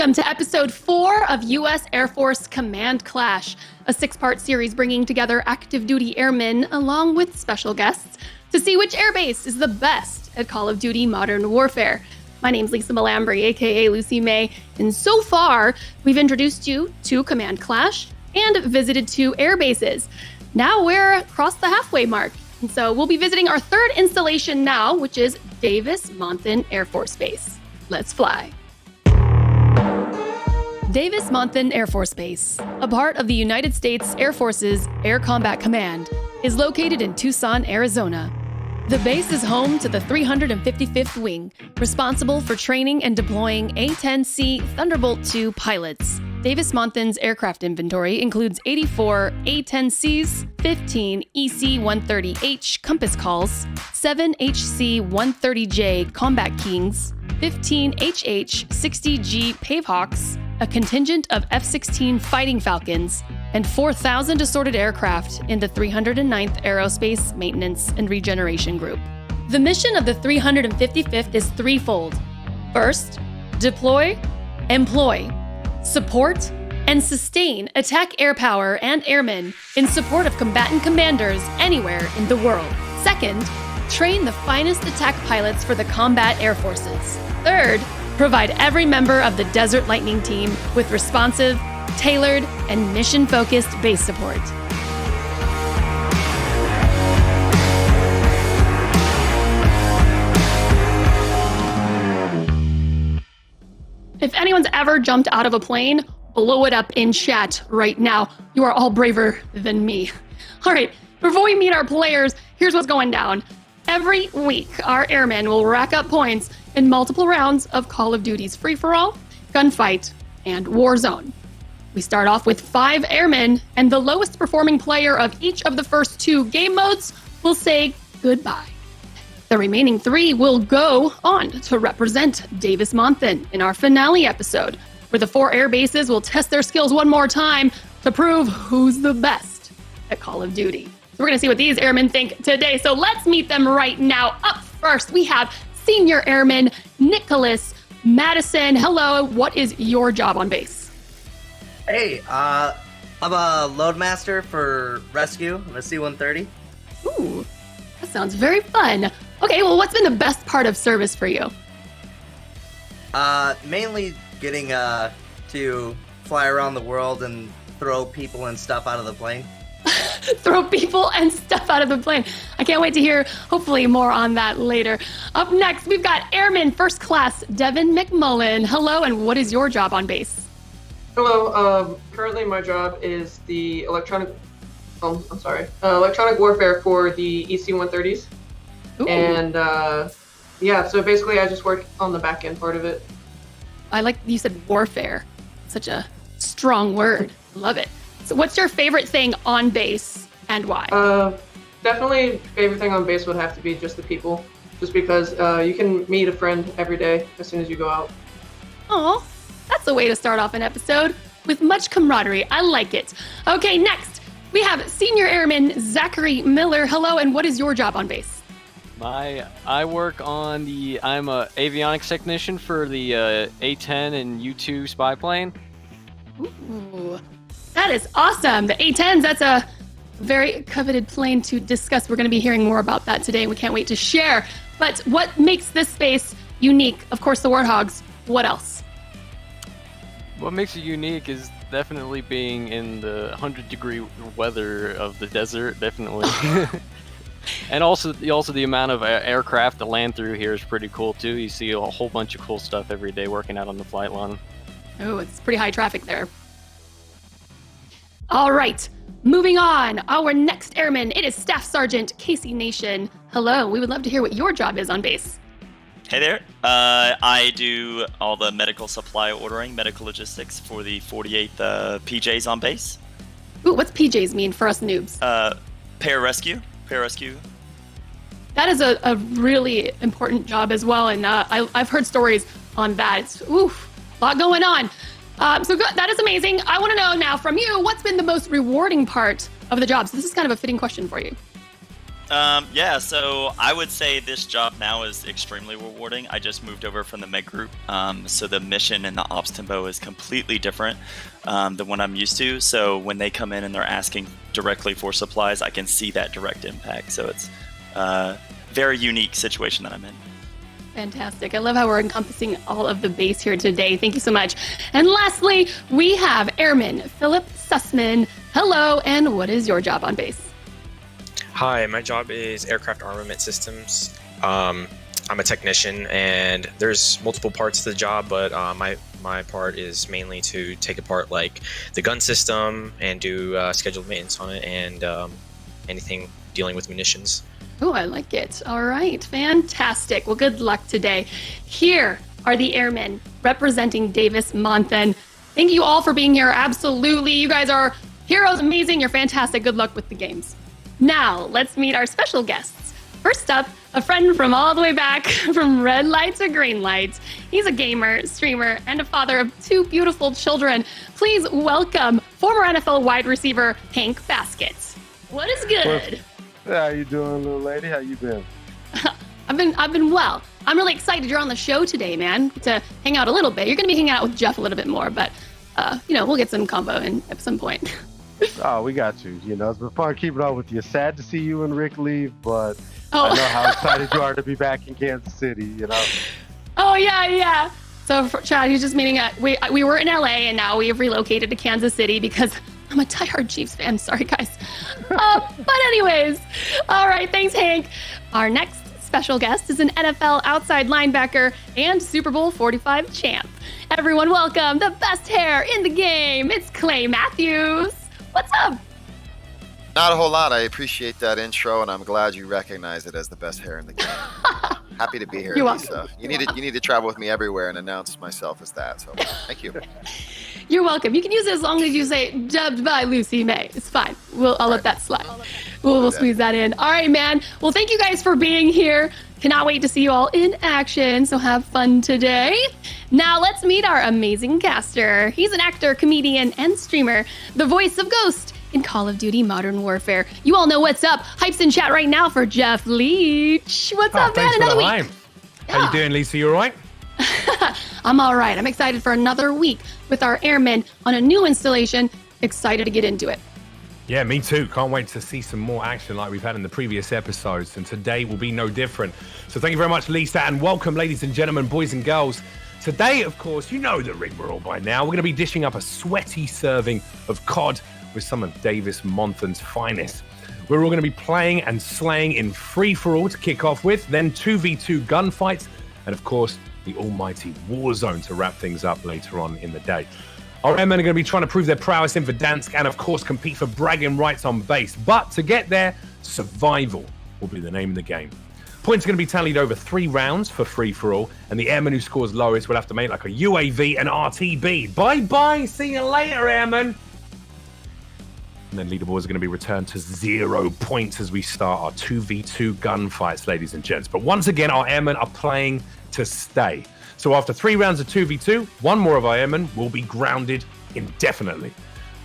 Welcome to episode 4 of U.S. Air Force Command Clash, a 6-part series bringing together active duty airmen along with special guests to see which airbase is the best at Call of Duty Modern Warfare. My name's Lisa Malambry, aka Lucy May, and so far we've introduced you to Command Clash and visited 2 air bases. Now we're across the halfway mark, and so we'll be visiting our 3rd installation now, which is Davis-Monthan Air Force Base. Let's fly. Davis-Monthan Air Force Base, a part of the United States Air Force's Air Combat Command, is located in Tucson, Arizona. The base is home to the 355th Wing, responsible for training and deploying A-10C Thunderbolt II pilots. Davis-Monthan's aircraft inventory includes 84 A-10Cs, 15 EC-130H Compass Calls, 7 HC-130J Combat Kings, 15 HH-60G Pavehawks, a contingent of F-16 Fighting Falcons, and 4,000 assorted aircraft in the 309th Aerospace Maintenance and Regeneration Group. The mission of the 355th is threefold. First, deploy, employ, support, and sustain attack air power and airmen in support of combatant commanders anywhere in the world. Second, train the finest attack pilots for the combat air forces. Third, provide every member of the Desert Lightning team with responsive, tailored, and mission-focused base support. If anyone's ever jumped out of a plane, blow it up in chat right now. You are all braver than me. All right, before we meet our players, here's what's going down. Every week, our airmen will rack up points in multiple rounds of Call of Duty's free-for-all, gunfight, and Warzone. We start off with 5 airmen, and the lowest performing player of each of the first 2 game modes will say goodbye. The remaining 3 will go on to represent Davis-Monthan in our finale episode, where the 4 air bases will test their skills one more time to prove who's the best at Call of Duty. So we're going to see what these airmen think today, so let's meet them right now. Up first, we have Senior Airman Nicholas Madison. Hello, what is your job on base? Hey, I'm a loadmaster for rescue on a C-130. Ooh, that sounds very fun. Okay, well, what's been the best part of service for you? Mainly getting to fly around the world and throw people and stuff out of the plane. Throw people and stuff out of the plane. I can't wait to hear, hopefully, more on that later. Up next, we've got Airman First Class Devin McMullen. Hello, and what is your job on base? Hello. Currently, my job is the electronic warfare for the EC-130s. Ooh. And so basically, I just work on the back end part of it. I like you said warfare. Such a strong word. Love it. So what's your favorite thing on base and why? Definitely favorite thing on base would have to be just the people. Just because you can meet a friend every day as soon as you go out. Aw, that's a way to start off an episode with much camaraderie. I like it. Okay, next we have Senior Airman Zachary Miller. Hello, and what is your job on base? I work on I'm a avionics technician for the A-10 and U-2 spy plane. Ooh, that is awesome. The A-10s, that's a very coveted plane to discuss. We're going to be hearing more about that today. We can't wait to share. But what makes this space unique? Of course, the Warthogs. What else? What makes it unique is definitely being in the 100-degree weather of the desert, definitely. And also the amount of aircraft to land through here is pretty cool, too. You see a whole bunch of cool stuff every day working out on the flight line. Oh, it's pretty high traffic there. All right, moving on. Our next airman, it is Staff Sergeant Casey Nation. Hello, we would love to hear what your job is on base. Hey there. I do all the medical supply ordering, medical logistics for the 48th PJs on base. Ooh, what's PJs mean for us noobs? Pararescue. That is a really important job as well, and I've heard stories on that. It's a lot going on. So good. That is amazing. I want to know now from you, what's been the most rewarding part of the job? So this is kind of a fitting question for you. Yeah, so I would say this job now is extremely rewarding. I just moved over from the med group, so the mission and the ops tempo is completely different than what I'm used to. So when they come in and they're asking directly for supplies, I can see that direct impact. So it's a very unique situation that I'm in. Fantastic. I love how we're encompassing all of the base here today. Thank you so much. And lastly, we have Airman Philip Sussman. Hello, and what is your job on base? Hi, my job is aircraft armament systems. I'm a technician, and there's multiple parts to the job, but my part is mainly to take apart like the gun system and do scheduled maintenance on it, and anything dealing with munitions. Oh, I like it. All right. Fantastic. Well, good luck today. Here are the airmen representing Davis Monthan. Thank you all for being here. Absolutely. You guys are heroes. Amazing. You're fantastic. Good luck with the games. Now, let's meet our special guests. First up, a friend from all the way back from red light to green light. He's a gamer, streamer, and a father of 2 beautiful children. Please welcome former NFL wide receiver Hank Baskets. What is good? How you doing, little lady? How you been? I've been well. I'm really excited you're on the show today, man, to hang out a little bit. You're going to be hanging out with Jeff a little bit more, but, we'll get some combo in at some point. Oh, we got you. It's been fun keeping up with you. Sad to see you and Rick leave, but I know how excited you are to be back in Kansas City, Oh, yeah. So, Chad, he's just meaning we were in LA, and now we have relocated to Kansas City because I'm a diehard Chiefs fan. Sorry, guys. But anyways, all right, thanks, Hank. Our next special guest is an NFL outside linebacker and Super Bowl 45 champ. Everyone welcome the best hair in the game. It's Clay Matthews. What's up? Not a whole lot. I appreciate that intro, and I'm glad you recognize it as the best hair in the game. Happy to be here, You're Lisa. welcome. You need to travel with me everywhere and announce myself as that. So thank you. You're welcome. You can use it as long as you say dubbed by Lucy May. It's fine. I'll let that slide. We'll squeeze that in. All right, man. Well, thank you guys for being here. Cannot wait to see you all in action. So have fun today. Now let's meet our amazing caster. He's an actor, comedian, and streamer, the voice of Ghost in Call of Duty Modern Warfare. You all know what's up. Hypes in chat right now for Jeff Leach. What's up, man? Another week. How you doing, Lisa? You all right? I'm all right. I'm excited for another week with our airmen on a new installation. Excited to get into it. Yeah, me too. Can't wait to see some more action like we've had in the previous episodes, and today will be no different. So thank you very much, Lisa, and welcome, ladies and gentlemen, boys and girls. Today, of course, you know the rigmarole by now. We're going to be dishing up a sweaty serving of COD with some of Davis Monthan's finest. We're all going to be playing and slaying in free-for-all to kick off with, then 2v2 gunfights, and of course, the almighty Warzone to wrap things up later on in the day. Our airmen are going to be trying to prove their prowess in Verdansk and, of course, compete for bragging rights on base. But to get there, survival will be the name of the game. Points are going to be tallied over 3 rounds for free-for-all, and the airman who scores lowest will have to make like a UAV and RTB. Bye-bye, see you later, airman. And then leaderboards are going to be returned to 0 points as we start our 2v2 gunfights, ladies and gents. But once again, our airmen are playing to stay. So after 3 rounds of 2v2, 1 more of our airmen will be grounded indefinitely.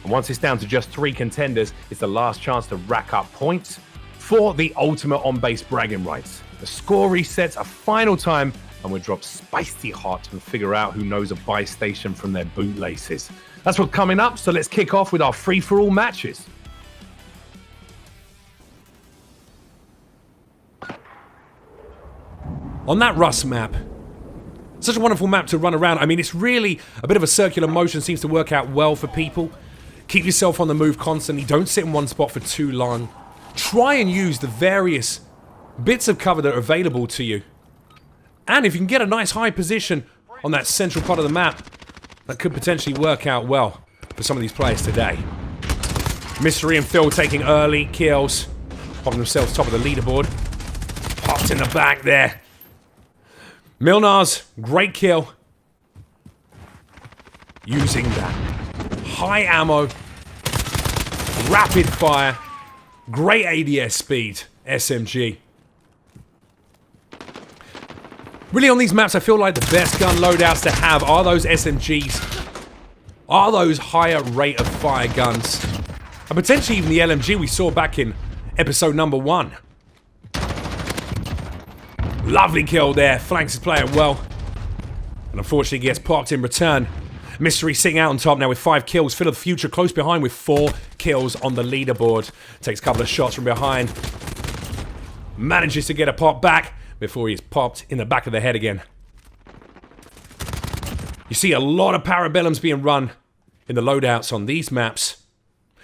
And once it's down to just 3 contenders, it's the last chance to rack up points for the ultimate on-base bragging rights. The score resets a final time, and we'll drop spicy hot and figure out who knows a buy station from their bootlaces. That's what's coming up, so let's kick off with our free-for-all matches. On that Rust map, such a wonderful map to run around. I mean, it's really a bit of a circular motion, seems to work out well for people. Keep yourself on the move constantly. Don't sit in one spot for too long. Try and use the various bits of cover that are available to you. And if you can get a nice high position on that central part of the map, that could potentially work out well for some of these players today. Mystery and Phil taking early kills, popping themselves top of the leaderboard. Popped in the back there. Milnar's great kill. Using that high ammo, rapid fire, great ADS speed, SMG. Really on these maps, I feel like the best gun loadouts to have are those SMGs, are those higher rate of fire guns, and potentially even the LMG we saw back in episode number 1. Lovely kill there. Flanks his player well. And unfortunately gets popped in return. Mystery sitting out on top now with 5 kills. Phil of the Future close behind with 4 kills on the leaderboard. Takes a couple of shots from behind. Manages to get a pop back before he's popped in the back of the head again. You see a lot of Parabellums being run in the loadouts on these maps.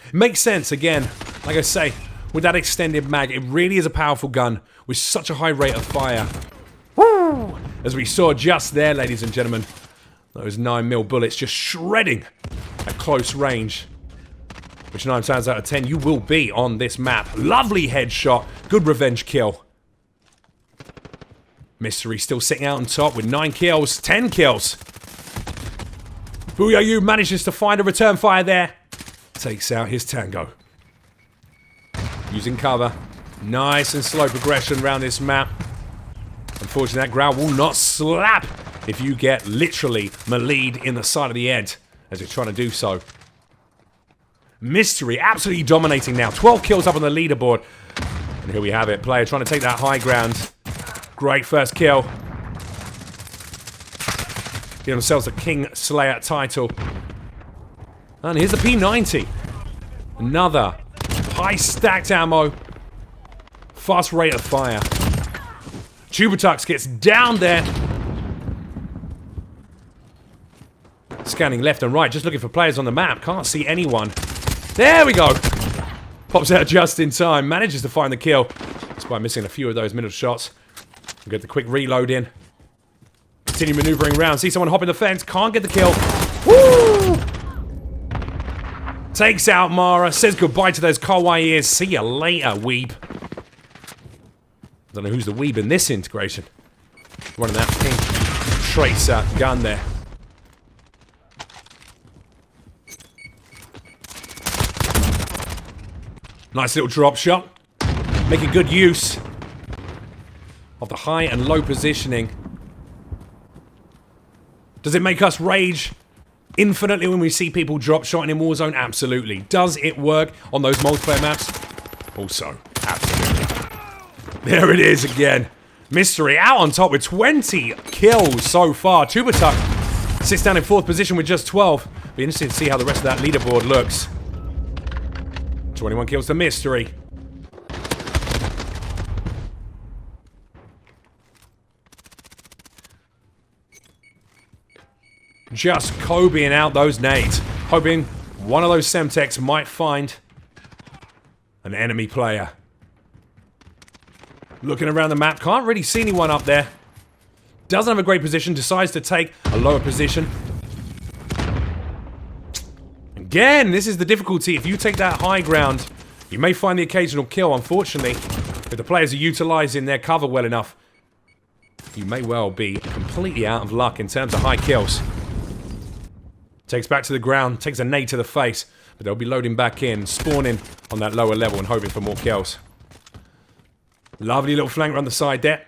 It makes sense, again, like I say, with that extended mag, it really is a powerful gun with such a high rate of fire. Woo! As we saw just there, ladies and gentlemen, those 9mm bullets just shredding at close range. Which 9 times out of 10 you will be on this map. Lovely headshot, good revenge kill. Mystery still sitting out on top with 9 kills, 10 kills. Booyah, you manages to find a return fire there. Takes out his Tango. Using cover. Nice and slow progression around this map. Unfortunately, that ground will not slap if you get literally meleeed in the side of the head as you're trying to do so. Mystery absolutely dominating now. 12 kills up on the leaderboard. And here we have it. Player trying to take that high ground. Great first kill. Give themselves a King Slayer title. And here's the P90. Another high stacked ammo. Fast rate of fire. Tubatux gets down there. Scanning left and right, just looking for players on the map. Can't see anyone. There we go. Pops out just in time. Manages to find the kill. Despite missing a few of those middle shots. We'll get the quick reload in. Continue maneuvering around. See someone hopping the fence. Can't get the kill. Woo! Takes out Mara. Says goodbye to those kawaii ears. See you later, weeb. Don't know who's the weeb in this integration. Running that pink tracer gun there. Nice little drop shot. Making good use of the high and low positioning. Does it make us rage infinitely when we see people drop shotting in Warzone? Absolutely. Does it work on those multiplayer maps? Also, absolutely. There it is again. Mystery out on top with 20 kills so far. Tubatux sits down in 4th position with just 12. Be interesting to see how the rest of that leaderboard looks. 21 kills to Mystery. Just Kobeing out those nades. Hoping one of those Semtex might find an enemy player. Looking around the map, can't really see anyone up there. Doesn't have a great position, decides to take a lower position. Again, this is the difficulty. If you take that high ground, you may find the occasional kill. Unfortunately, if the players are utilizing their cover well enough, you may well be completely out of luck in terms of high kills. Takes back to the ground, takes a nade to the face, but they'll be loading back in, spawning on that lower level and hoping for more kills. Lovely little flank around the side there.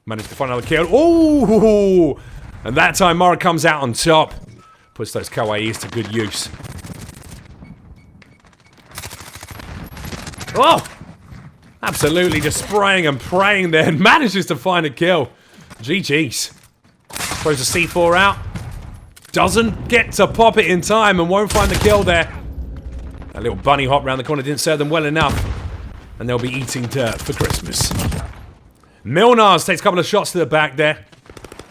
Managed to find another kill. Oh! And that time Mara comes out on top. Puts those kawaiis to good use. Oh! Absolutely just spraying and praying there and manages to find a kill. GG's. Throws a C4 out. Doesn't get to pop it in time and won't find the kill there. That little bunny hop around the corner didn't serve them well enough. And they'll be eating dirt for Christmas. Milnars takes a couple of shots to the back there.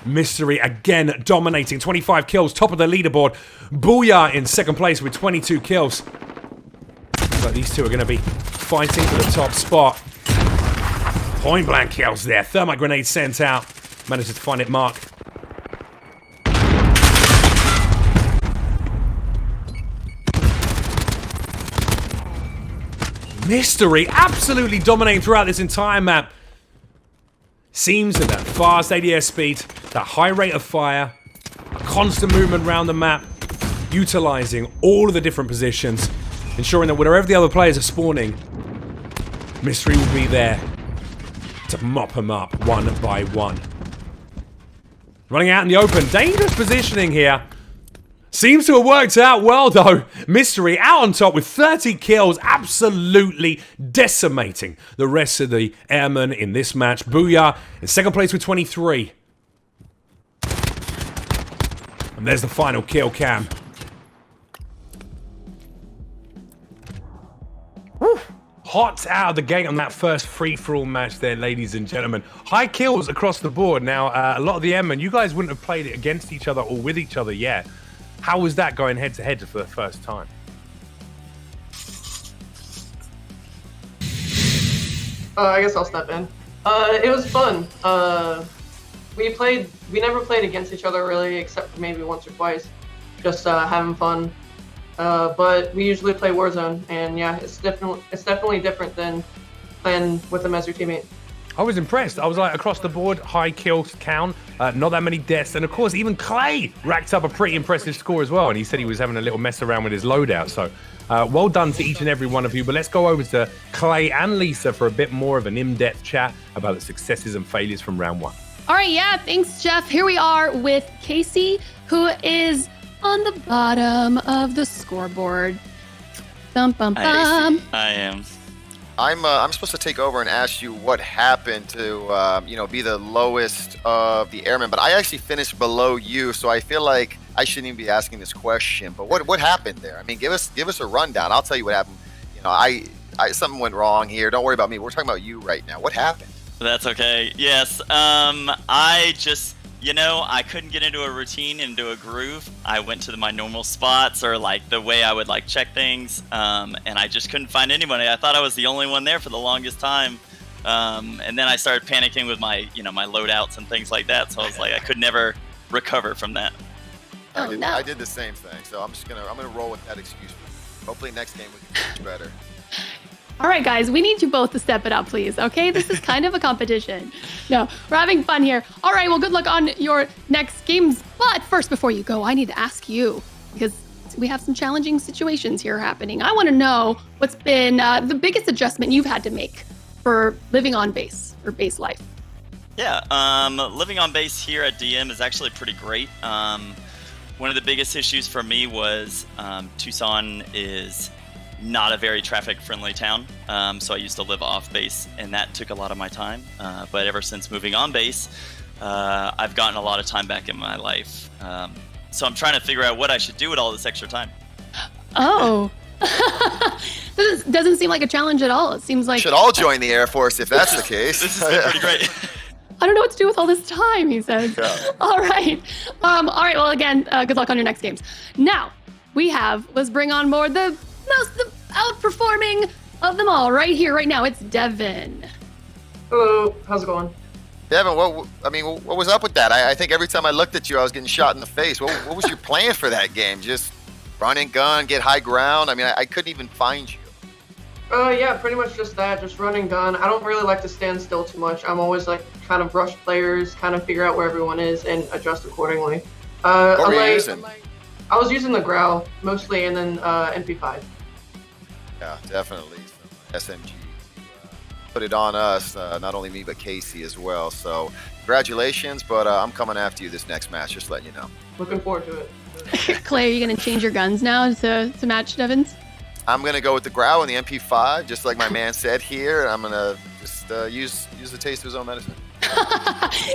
Mystery again dominating. 25 kills, top of the leaderboard. Booyah in 2nd place with 22 kills. Looks like these two are going to be fighting for the top spot. Point blank kills there. Thermite grenade sent out. Manages to find it marked. Mystery absolutely dominating throughout this entire map. Seems that that fast ADS speed, that high rate of fire, a constant movement around the map, utilizing all of the different positions, ensuring that wherever the other players are spawning, Mystery will be there to mop them up one by one. Running out in the open, dangerous positioning here. Seems to have worked out well, though. Mystery out on top with 30 kills, absolutely decimating the rest of the airmen in this match. Booyah in second place with 23. And there's the final kill cam. Woo. Hot out of the gate on that first free-for-all match there, ladies and gentlemen. High kills across the board. Now, a lot of the airmen, you guys wouldn't have played it against each other or with each other yet. How was that going head-to-head for the first time? I guess I'll step in. It was fun. We never played against each other really, except for maybe once or twice. Just having fun. But we usually play Warzone, and yeah, it's definitely different than playing with them as your teammate. I was impressed. I was like, across the board, high kill count, not that many deaths. And of course, even Clay racked up a pretty impressive score as well. And he said he was having a little mess around with his loadout. So well done to each and every one of you. But let's go over to Clay and Lisa for a bit more of an in-depth chat about the successes and failures from round one. All right, yeah, thanks, Jeff. Here we are with Casey, who is on the bottom of the scoreboard. Bum, bum, bum. I am. I'm supposed to take over and ask you what happened to be the lowest of the airmen, but I actually finished below you, so I feel like I shouldn't even be asking this question. But what happened there? I mean, give us a rundown. I'll tell you what happened. You know, I something went wrong here. Don't worry about me. We're talking about you right now. What happened? That's okay. Yes. I just, I couldn't get into a routine, into a groove. I went to my normal spots or like the way I would like check things, and I just couldn't find anybody. I thought I was the only one there for the longest time, and then I started panicking with my, my loadouts and things like that. So I was like, I could never recover from that. I did the same thing. So I'm gonna roll with that excuse. Hopefully next game we can do better. All right, guys, we need you both to step it up, please, okay? This is kind of a competition. No, we're having fun here. All right, well, good luck on your next games. But first, before you go, I need to ask you, because we have some challenging situations here happening. I want to know what's been the biggest adjustment you've had to make for living on base or base life. Yeah, living on base here at DM is actually pretty great. One of the biggest issues for me was Tucson is not a very traffic-friendly town, so I used to live off base, and that took a lot of my time. But ever since moving on base, I've gotten a lot of time back in my life. So I'm trying to figure out what I should do with all this extra time. Oh, doesn't seem like a challenge at all. It seems like should all join the Air Force if that's the case. This has been pretty great. I don't know what to do with all this time, he says. Yeah. All right. Well, again, good luck on your next games. Now, let's bring on board the most outperforming of them all right here, right now. It's Devin. Hello, how's it going? Devin, what was up with that? I think every time I looked at you, I was getting shot in the face. What was your plan for that game? Just run and gun, get high ground? I mean, I couldn't even find you. Yeah, pretty much just that, just run and gun. I don't really like to stand still too much. I'm always like kind of rush players, kind of figure out where everyone is and adjust accordingly. What were you using? I was using the Growl mostly, and then MP5. Yeah, definitely some SMG. Put it on us, not only me but Casey as well. So congratulations, but I'm coming after you this next match. Just letting you know. Looking forward to it. Clay, are you going to change your guns now to match Devin's? I'm gonna go with the Growl and the MP5, just like my man said here. I'm gonna just use the taste of his own medicine.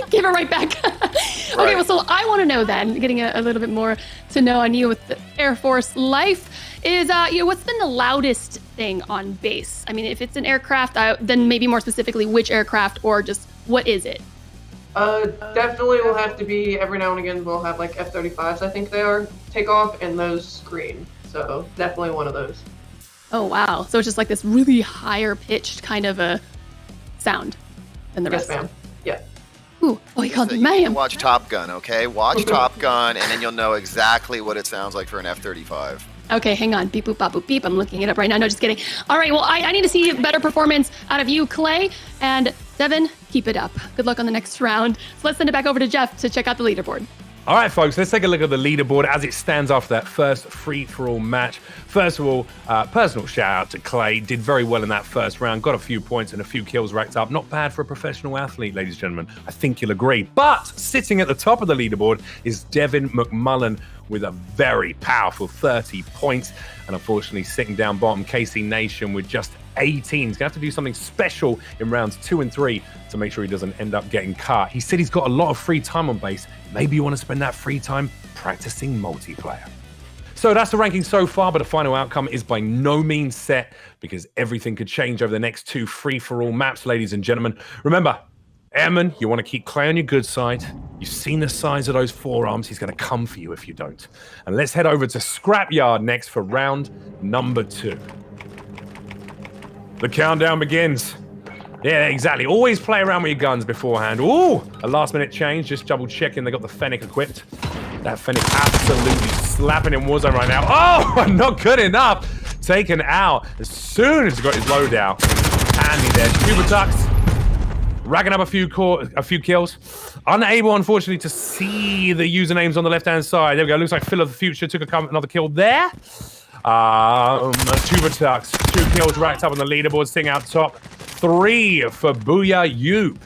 Give it right back. Okay, well, so I want to know then, getting a little bit more to know on you with the Air Force life, is what's been the loudest thing on base? I mean, if it's an aircraft, then maybe more specifically, which aircraft, or just what is it? Definitely will have to be, every now and again, we'll have like F-35s, I think they are, take off, and those scream. So definitely one of those. Oh, wow. So it's just like this really higher pitched kind of a sound than the rest. Yes, ma'am. Yeah. Ooh, oh, he called me You ma'am. watch Top Gun, okay? Watch Top Gun, and then you'll know exactly what it sounds like for an F-35. Okay, hang on. Beep, boop, bop, boop, beep. I'm looking it up right now. No, just kidding. All right, well, I need to see better performance out of you, Clay. And Devin, keep it up. Good luck on the next round. So let's send it back over to Jeff to check out the leaderboard. All right, folks, let's take a look at the leaderboard as it stands after that first free-for-all match. First of all, personal shout-out to Clay. Did very well in that first round. Got a few points and a few kills racked up. Not bad for a professional athlete, ladies and gentlemen. I think you'll agree. But sitting at the top of the leaderboard is Devin McMullen with a very powerful 30 points. And unfortunately, sitting down bottom, KC Nation with just 18. He's going to have to do something special in rounds 2 and 3 to make sure he doesn't end up getting cut. He said he's got a lot of free time on base. Maybe you want to spend that free time practicing multiplayer. So that's the ranking so far, but the final outcome is by no means set because everything could change over the next 2 free-for-all maps, ladies and gentlemen. Remember, Airman, you want to keep Clay on your good side. You've seen the size of those forearms. He's going to come for you if you don't. And let's head over to Scrapyard next for round number 2. The countdown begins. Yeah, exactly. Always play around with your guns beforehand. Ooh, a last-minute change. Just double-checking they got the Fennec equipped. That Fennec absolutely slapping in Warzone right now. Oh, not good enough. Taken out as soon as he got his loadout. Handy there. Tux racking up a few kills. Unable, unfortunately, to see the usernames on the left-hand side. There we go. Looks like Phil of the Future took another kill there. Tux, 2 kills racked up on the leaderboard, sitting out top. 3 for Booyah Yoop.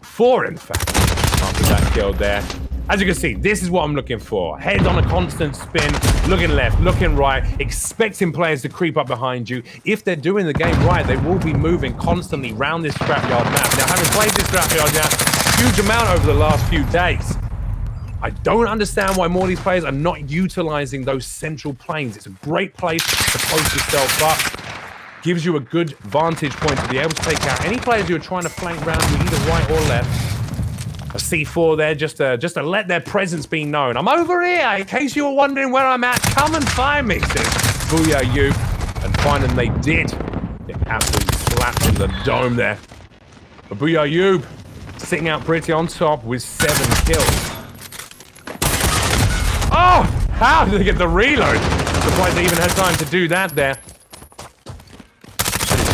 4, in fact, after that kill there. As you can see, this is what I'm looking for. Head on a constant spin, looking left, looking right, expecting players to creep up behind you. If they're doing the game right, they will be moving constantly around this Scrapyard map. Now, having played this Scrapyard now, a huge amount over the last few days, I don't understand why more of these players are not utilizing those central planes. It's a great place to post yourself up. Gives you a good vantage point to be able to take out any players who are trying to flank around you either right or left. A C4 there just to let their presence be known. I'm over here, in case you were wondering where I'm at. Come and find me, says Booyah You. And find them they did. They absolutely slapped in the dome there. But Booyah You sitting out pretty on top with 7 kills. Oh! How did they get the reload? Surprised they even had time to do that there.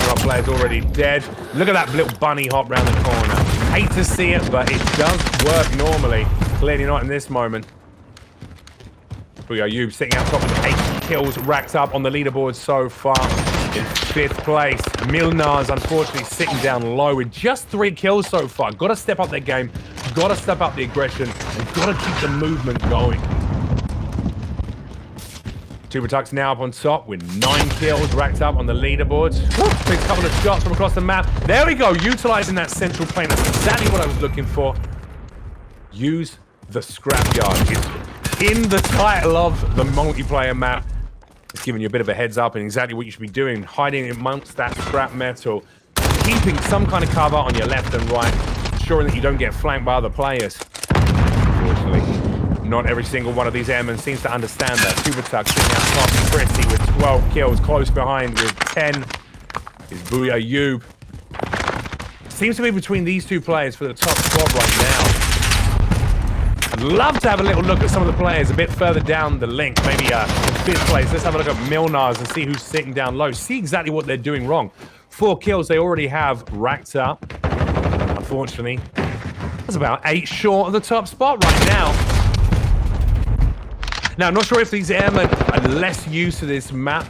Our player's already dead. Look at that little bunny hop round the corner. Hate to see it, but it does work normally. Clearly not in this moment. Booyah You sitting out top with 8 kills racked up on the leaderboard so far. In 5th place. Milnar's unfortunately sitting down low with just 3 kills so far. Got to step up their game. Got to step up the aggression. And got to keep the movement going. Tux now up on top with 9 kills racked up on the leaderboard. Big couple of shots from across the map. There we go, utilizing that central plane. That's exactly what I was looking for. Use the Scrapyard. It's in the title of the multiplayer map. It's giving you a bit of a heads up and exactly what you should be doing. Hiding amongst that scrap metal. Keeping some kind of cover on your left and right. Ensuring that you don't get flanked by other players. Unfortunately, not every single one of these airmen seems to understand that. Tux sitting out top pretty with 12 kills. Close behind with 10 is Booyah Yoop. Seems to be between these 2 players for the top spot right now. I'd love to have a little look at some of the players a bit further down the link. Maybe in 5th place. Let's have a look at Milnar's and see who's sitting down low. See exactly what they're doing wrong. 4 kills they already have racked up. Unfortunately, that's about 8 short of the top spot right now. Now, I'm not sure if these airmen are less used to this map,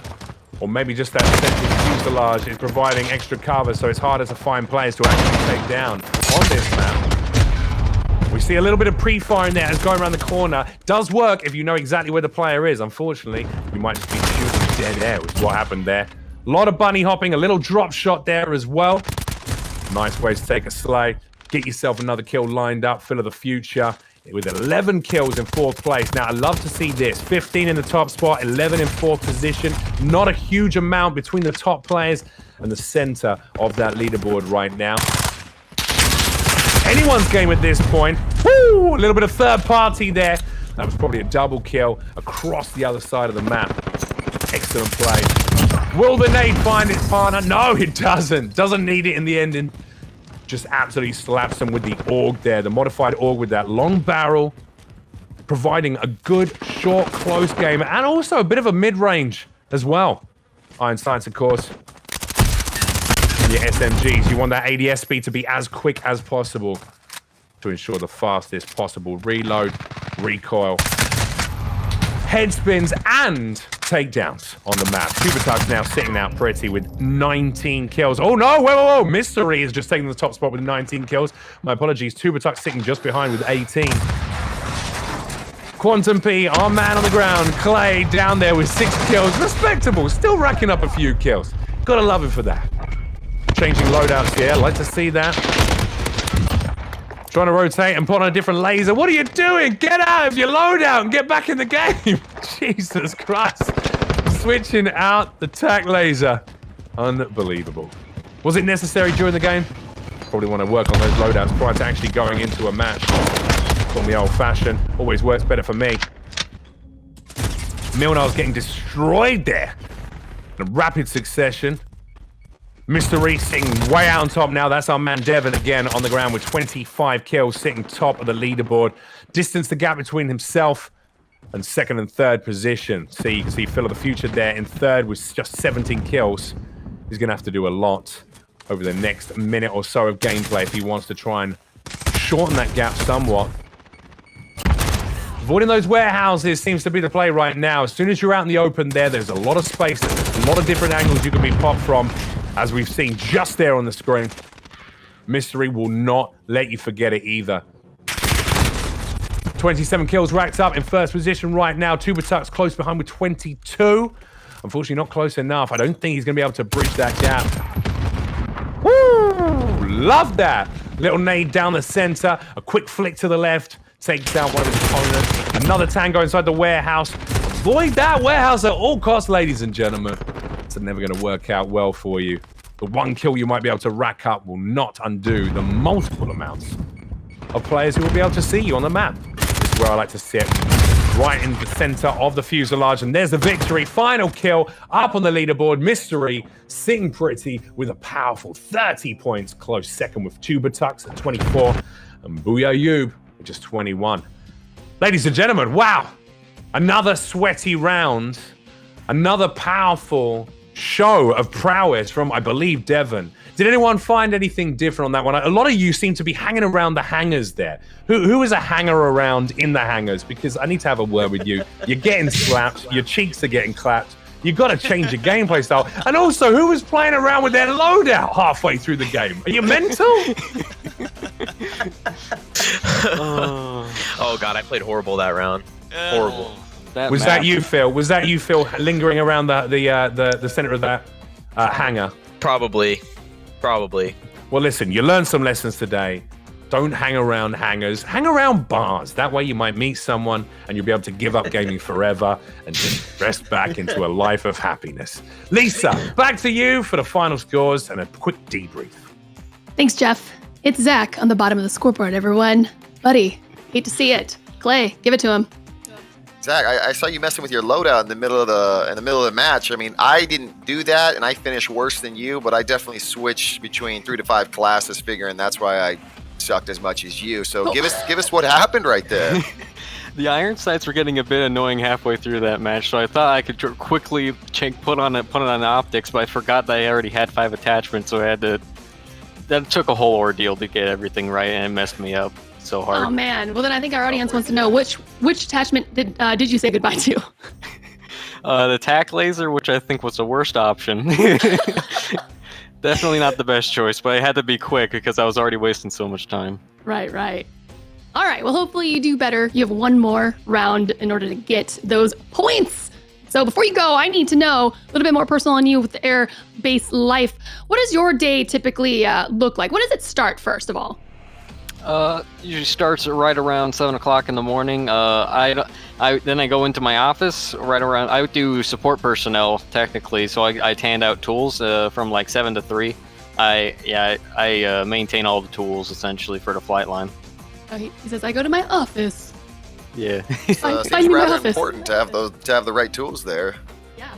or maybe just that central fuselage is providing extra cover, so it's harder to find players to actually take down on this map. We see a little bit of pre-fire in there as going around the corner. Does work if you know exactly where the player is. Unfortunately, you might just be shooting dead air, which is what happened there. A lot of bunny hopping, a little drop shot there as well. Nice way to take a slay. Get yourself another kill lined up. Phil of the Future with 11 kills in 4th place. Now, I love to see this. 15 in the top spot, 11 in 4th position. Not a huge amount between the top players and the center of that leaderboard right now. Anyone's game at this point. Woo! A little bit of third party there. That was probably a double kill across the other side of the map. Excellent play. Will the nade find its partner? No, it doesn't. Doesn't need it in the ending. Just absolutely slaps them with the AUG there. The modified AUG with that long barrel. Providing a good, short, close game. And also a bit of a mid-range as well. Iron Sights, of course. And your SMGs. You want that ADS speed to be as quick as possible. To ensure the fastest possible reload, recoil, head spins, and takedowns on the map. Tux now sitting out pretty with 19 kills. Oh no, whoa. Mystery is just taking the top spot with 19 kills. My apologies, Tux sitting just behind with 18. Of Quantum P, our man on the ground. Clay down there with 6 kills. Respectable. Still racking up a few kills. Gotta love him for that. Changing loadouts here. Like to see that. Trying to rotate and put on a different laser. What are you doing? Get out of your loadout and get back in the game. Jesus Christ. Switching out the tac laser. Unbelievable. Was it necessary during the game? Probably want to work on those loadouts prior to actually going into a match. On the old-fashioned. Always works better for me. Milnar's getting destroyed there. In a rapid succession. Mystery sitting way out on top now. That's our man Devon again on the ground with 25 kills, sitting top of the leaderboard. Distance the gap between himself and second and third position. So you can see Phil of the Future there in third with just 17 kills. He's going to have to do a lot over the next minute or so of gameplay if he wants to try and shorten that gap somewhat. Avoiding those warehouses seems to be the play right now. As soon as you're out in the open there's a lot of space, a lot of different angles you can be popped from. As we've seen just there on the screen. Mystery will not let you forget it either. 27 kills racked up in first position right now. Tubertuck's close behind with 22. Unfortunately, not close enough. I don't think he's going to be able to bridge that gap. Woo! Love that. Little nade down the center. A quick flick to the left. Takes out one of his opponents. Another tango inside the warehouse. Avoid that warehouse at all costs, ladies and gentlemen. It's never going to work out well for you. The one kill you might be able to rack up will not undo the multiple amounts of players who will be able to see you on the map. This is where I like to sit, right in the center of the fuselage, and there's the victory. Final kill up on the leaderboard. Mystery sitting pretty with a powerful 30 points, close second with Tubertucks at 24 and Booyah Yub at just 21. Ladies and gentlemen, wow, another sweaty round, another powerful show of prowess from, I believe, Devon. Did anyone find anything different on that one? A lot of you seem to be hanging around the hangars there. Who is a hanger around in the hangars? Because I need to have a word with you. You're getting slapped. Your cheeks are getting clapped. You've got to change your gameplay style. And also, who was playing around with their loadout halfway through the game? Are you mental? Oh, God, I played horrible that round. Horrible. Was that you, Phil? Was that you, Phil, lingering around the center of that hangar? Probably. Well, listen, you learned some lessons today. Don't hang around hangars. Hang around bars. That way you might meet someone and you'll be able to give up gaming forever and just rest back into a life of happiness. Lisa, back to you for the final scores and a quick debrief. Thanks, Jeff. It's Zach on the bottom of the scoreboard, everyone. Buddy, hate to see it. Clay, give it to him. Zach, I saw you messing with your loadout in the middle of the match. I mean, I didn't do that, and I finished worse than you, but I definitely switched between 3 to 5 classes, figuring that's why I sucked as much as you. So give us what happened right there. The iron sights were getting a bit annoying halfway through that match, so I thought I could quickly put on optics, but I forgot that I already had 5 attachments, so I had to. That took a whole ordeal to get everything right, and it messed me up so hard. Oh man! Well, then I think our audience wants to know which attachment did you say goodbye to? The tac laser, which I think was the worst option. Definitely not the best choice, but I had to be quick because I was already wasting so much time. Right. All right. Well, hopefully you do better. You have one more round in order to get those points. So before you go, I need to know a little bit more personal on you with the air base life. What does your day typically look like? When does it start, first of all? Usually starts right around 7 o'clock in the morning. Then I go into my office right around. I would do support personnel technically, so I hand out tools from like 7 to 3. I maintain all the tools essentially for the flight line. He says I go to my office. Yeah. It's rather important to have the right tools there. Yeah.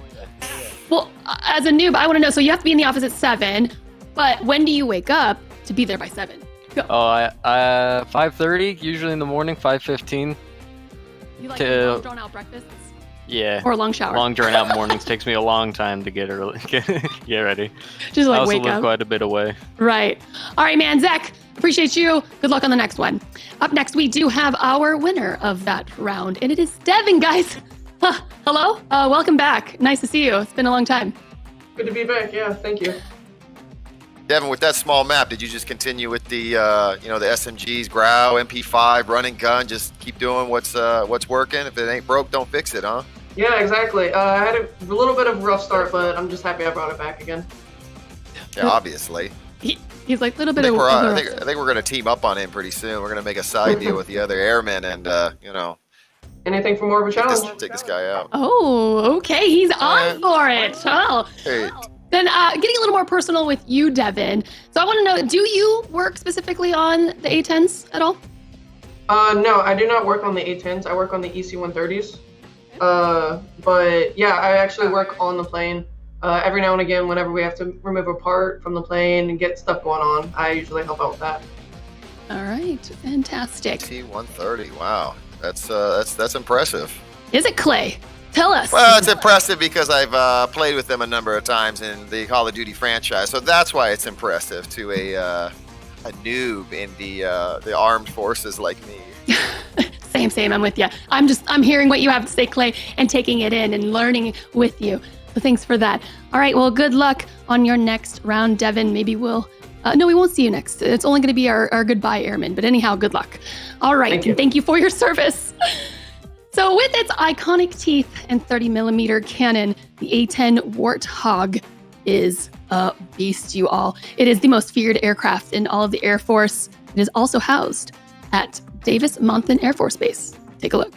Well, as a noob, I want to know. So you have to be in the office at 7, but when do you wake up to be there by 7? Go. 5:30 usually in the morning. 5:15. You like long drawn out breakfasts? Yeah. Or a long shower. Long drawn out mornings takes me a long time to get ready. Just like I also wake live up. quite a bit away. Right. All right, man. Zach, appreciate you. Good luck on the next one. Up next, we do have our winner of that round, and it is Devon, guys. Hello. Welcome back. Nice to see you. It's been a long time. Good to be back. Yeah, thank you. Devin, with that small map, did you just continue with the the SMGs, Grau, MP5, run and gun, just keep doing what's working? If it ain't broke, don't fix it, huh? Yeah, exactly. I had a little bit of a rough start, but I'm just happy I brought it back again. Yeah, obviously. He's like a little bit I think we're gonna team up on him pretty soon. We're gonna make a side deal with the other airmen, and anything for more of a challenge. Take this guy out. Oh, okay. He's on for it. Oh. Hey. Then getting a little more personal with you, Devin. So I want to know, do you work specifically on the A10s at all? No, I do not work on the A10s. I work on the EC130s. But yeah, I actually work on the plane. Every now and again, whenever we have to remove a part from the plane and get stuff going on, I usually help out with that. All right, fantastic. EC130, wow, that's impressive. Is it, Clay? Tell us. Well, it's impressive because I've played with them a number of times in the Call of Duty franchise, so that's why it's impressive to a noob in the armed forces like me. Same. I'm with you. I'm hearing what you have to say, Clay, and taking it in and learning with you. So thanks for that. All right. Well, good luck on your next round, Devin. Maybe we'll. No, we won't see you next. It's only going to be our goodbye airman. But anyhow, good luck. All right. Thank you for your service. So with its iconic teeth and 30mm cannon, the A-10 Warthog is a beast, you all. It is the most feared aircraft in all of the Air Force. It is also housed at Davis Monthan Air Force Base. Take a look.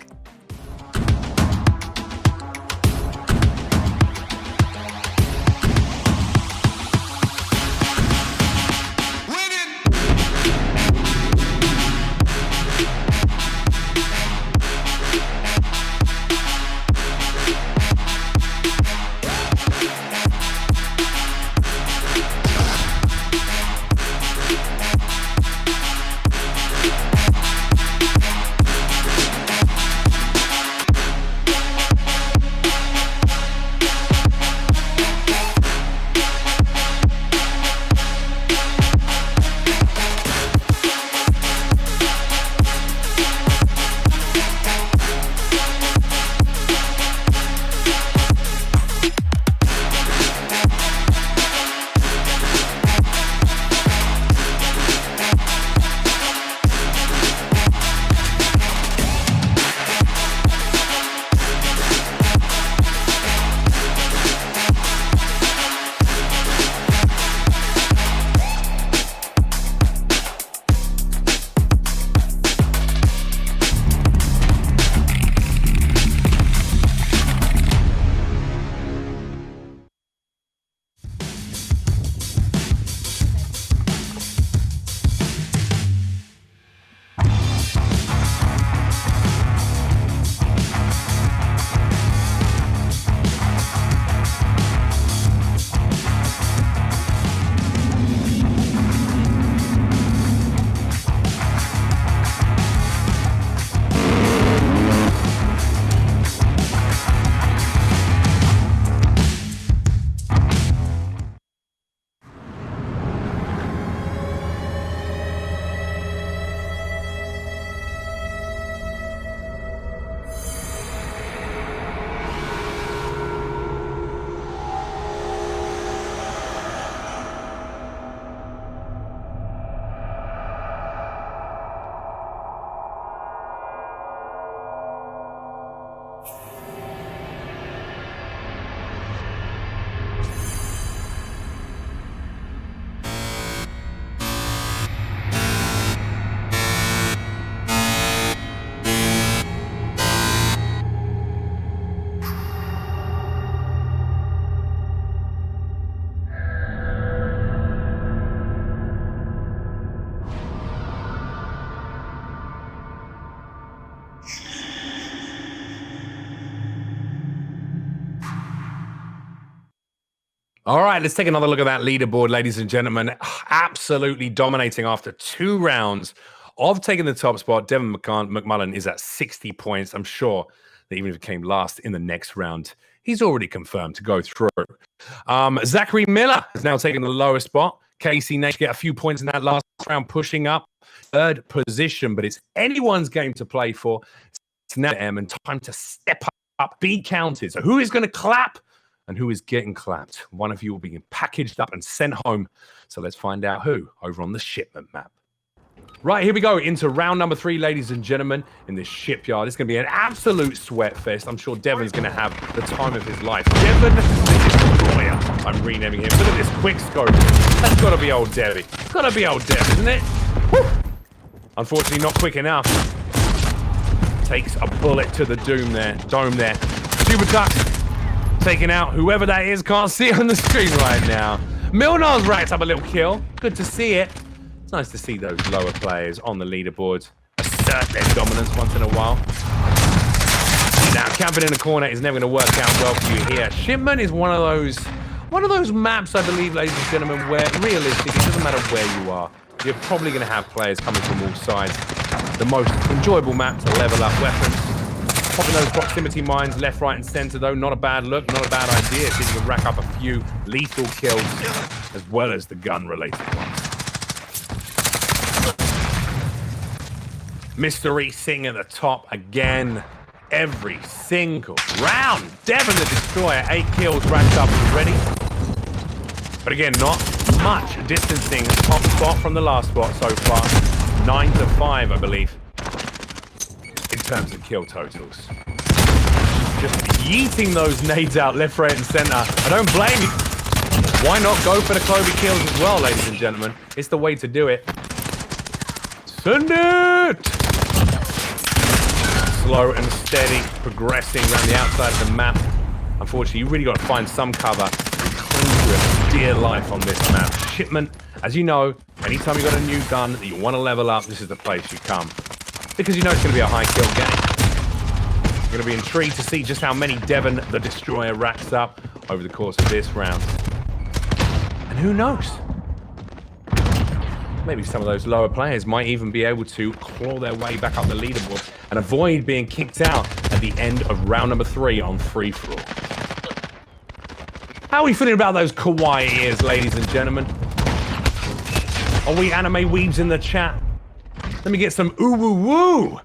All right, let's take another look at that leaderboard, ladies and gentlemen. Absolutely dominating after 2 rounds of taking the top spot. Devin McMullen is at 60 points. I'm sure that even if he came last in the next round, he's already confirmed to go through. Zachary Miller is now taking the lowest spot. Casey Nash get a few points in that last round, pushing up 3rd position, but it's anyone's game to play for. It's now and time to step up, be counted. So who is going to clap and who is getting clapped. One of you will be packaged up and sent home. So let's find out who over on the shipment map. Right, here we go into round number 3, ladies and gentlemen, in this shipyard. It's going to be an absolute sweat fest. I'm sure Devon's going to have the time of his life. Devon the Destroyer. I'm renaming him. Look at this quick scope. That's got to be old Debbie. It's got to be old Dev, isn't it? Woo! Unfortunately, not quick enough. Takes a bullet to the dome there. Super Tuck taking out whoever that is. Can't see it on the screen right now. Milnar's racked up a little kill. Good to see it. It's nice to see those lower players on the leaderboards assert their dominance once in a while. Now, camping in the corner is never going to work out well for you here. Shipment is one of those maps, I believe, ladies and gentlemen, where realistically, it doesn't matter where you are. You're probably going to have players coming from all sides. The most enjoyable map to level up weapons. Popping those proximity mines left, right, and center, though, not a bad look, not a bad idea. See if you can rack up a few lethal kills, as well as the gun-related ones. Mystery Sing at the top again. Every single round. Devon the Destroyer, 8 kills racked up already. But again, not much distancing top spot from the last spot so far. 9-5, I believe, in terms of kill totals. Just yeeting those nades out left, right, and center. I don't blame you. Why not go for the Clovey kills as well, ladies and gentlemen? It's the way to do it. Send it! Slow and steady, progressing around the outside of the map. Unfortunately, you really got to find some cover and cling to a dear life on this map. Shipment, as you know, anytime you got a new gun that you want to level up, this is the place you come. Because you know it's going to be a high kill game. You're going to be intrigued to see just how many Devon the Destroyer racks up over the course of this round. And who knows? Maybe some of those lower players might even be able to claw their way back up the leaderboard and avoid being kicked out at the end of round number 3 on free-for-all. How are we feeling about those kawaii ears, ladies and gentlemen? Are we anime weebs in the chat? Let me get some ooh-woo-woo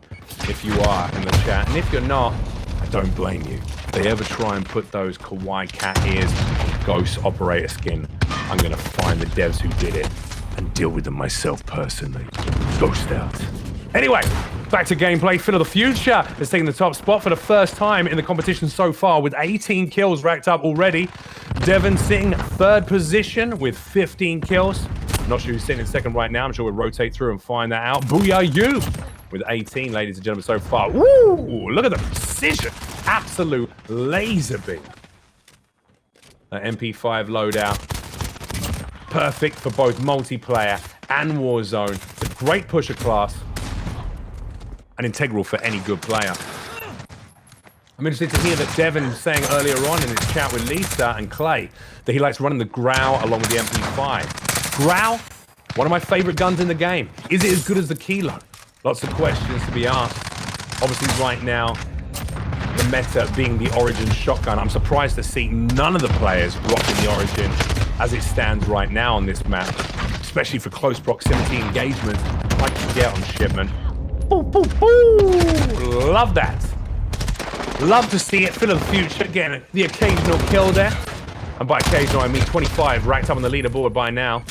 if you are in the chat. And if you're not, I don't blame you. If they ever try and put those kawaii cat ears on Ghost Operator skin, I'm going to find the devs who did it and deal with them myself personally. Ghost out. Anyway, back to gameplay. Phil of the Future has taken the top spot for the first time in the competition so far with 18 kills racked up already. Devon sitting 3rd position with 15 kills. Not sure who's sitting in 2nd right now. I'm sure we'll rotate through and find that out. Booyah you! With 18, ladies and gentlemen, so far. Woo! Look at the precision. Absolute laser beam. MP5 loadout. Perfect for both multiplayer and Warzone. It's a great pusher class and integral for any good player. I'm interested to hear that Devon was saying earlier on in his chat with Lisa and Clay that he likes running the Grau along with the MP5. Grau, one of my favorite guns in the game. Is it as good as the Kilo? Lots of questions to be asked. Obviously right now, the meta being the Origin shotgun. I'm surprised to see none of the players rocking the Origin as it stands right now on this map, especially for close proximity engagement like you get on Shipment. Boo, boo, boo! Love that. Love to see it. Phil of the Future getting the occasional kill there. And by occasional, I mean 25 racked up on the leaderboard by now.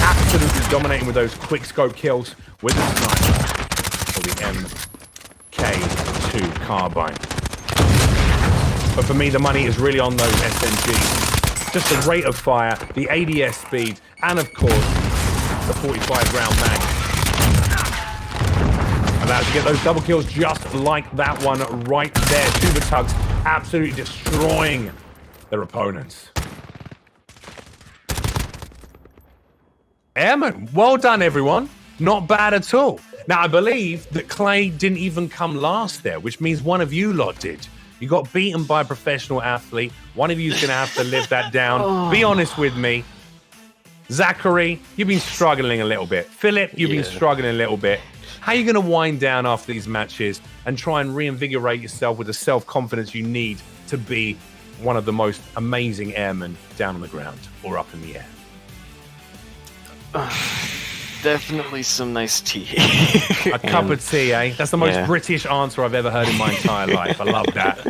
Absolutely dominating with those quick scope kills with the sniper or the MK2 carbine. But for me, the money is really on those SMGs. Just the rate of fire, the ADS speed, and of course, the 45 round mag. Allows you to get those double kills just like that one right there. Tuba Tugs absolutely destroying their opponents. Airman, well done everyone. Not bad at all. Now I believe that Clay didn't even come last there, which means one of you lot did. You got beaten by a professional athlete. One of you's going to have to live that down. Be honest with me. Zachary, you've been struggling a little bit. Philip, you've been struggling a little bit. How are you going to wind down after these matches and try and reinvigorate yourself with the self-confidence you need to be one of the most amazing airmen down on the ground or up in the air? Definitely some nice tea. A cup of tea, eh? That's the most British answer I've ever heard in my entire life. I love that.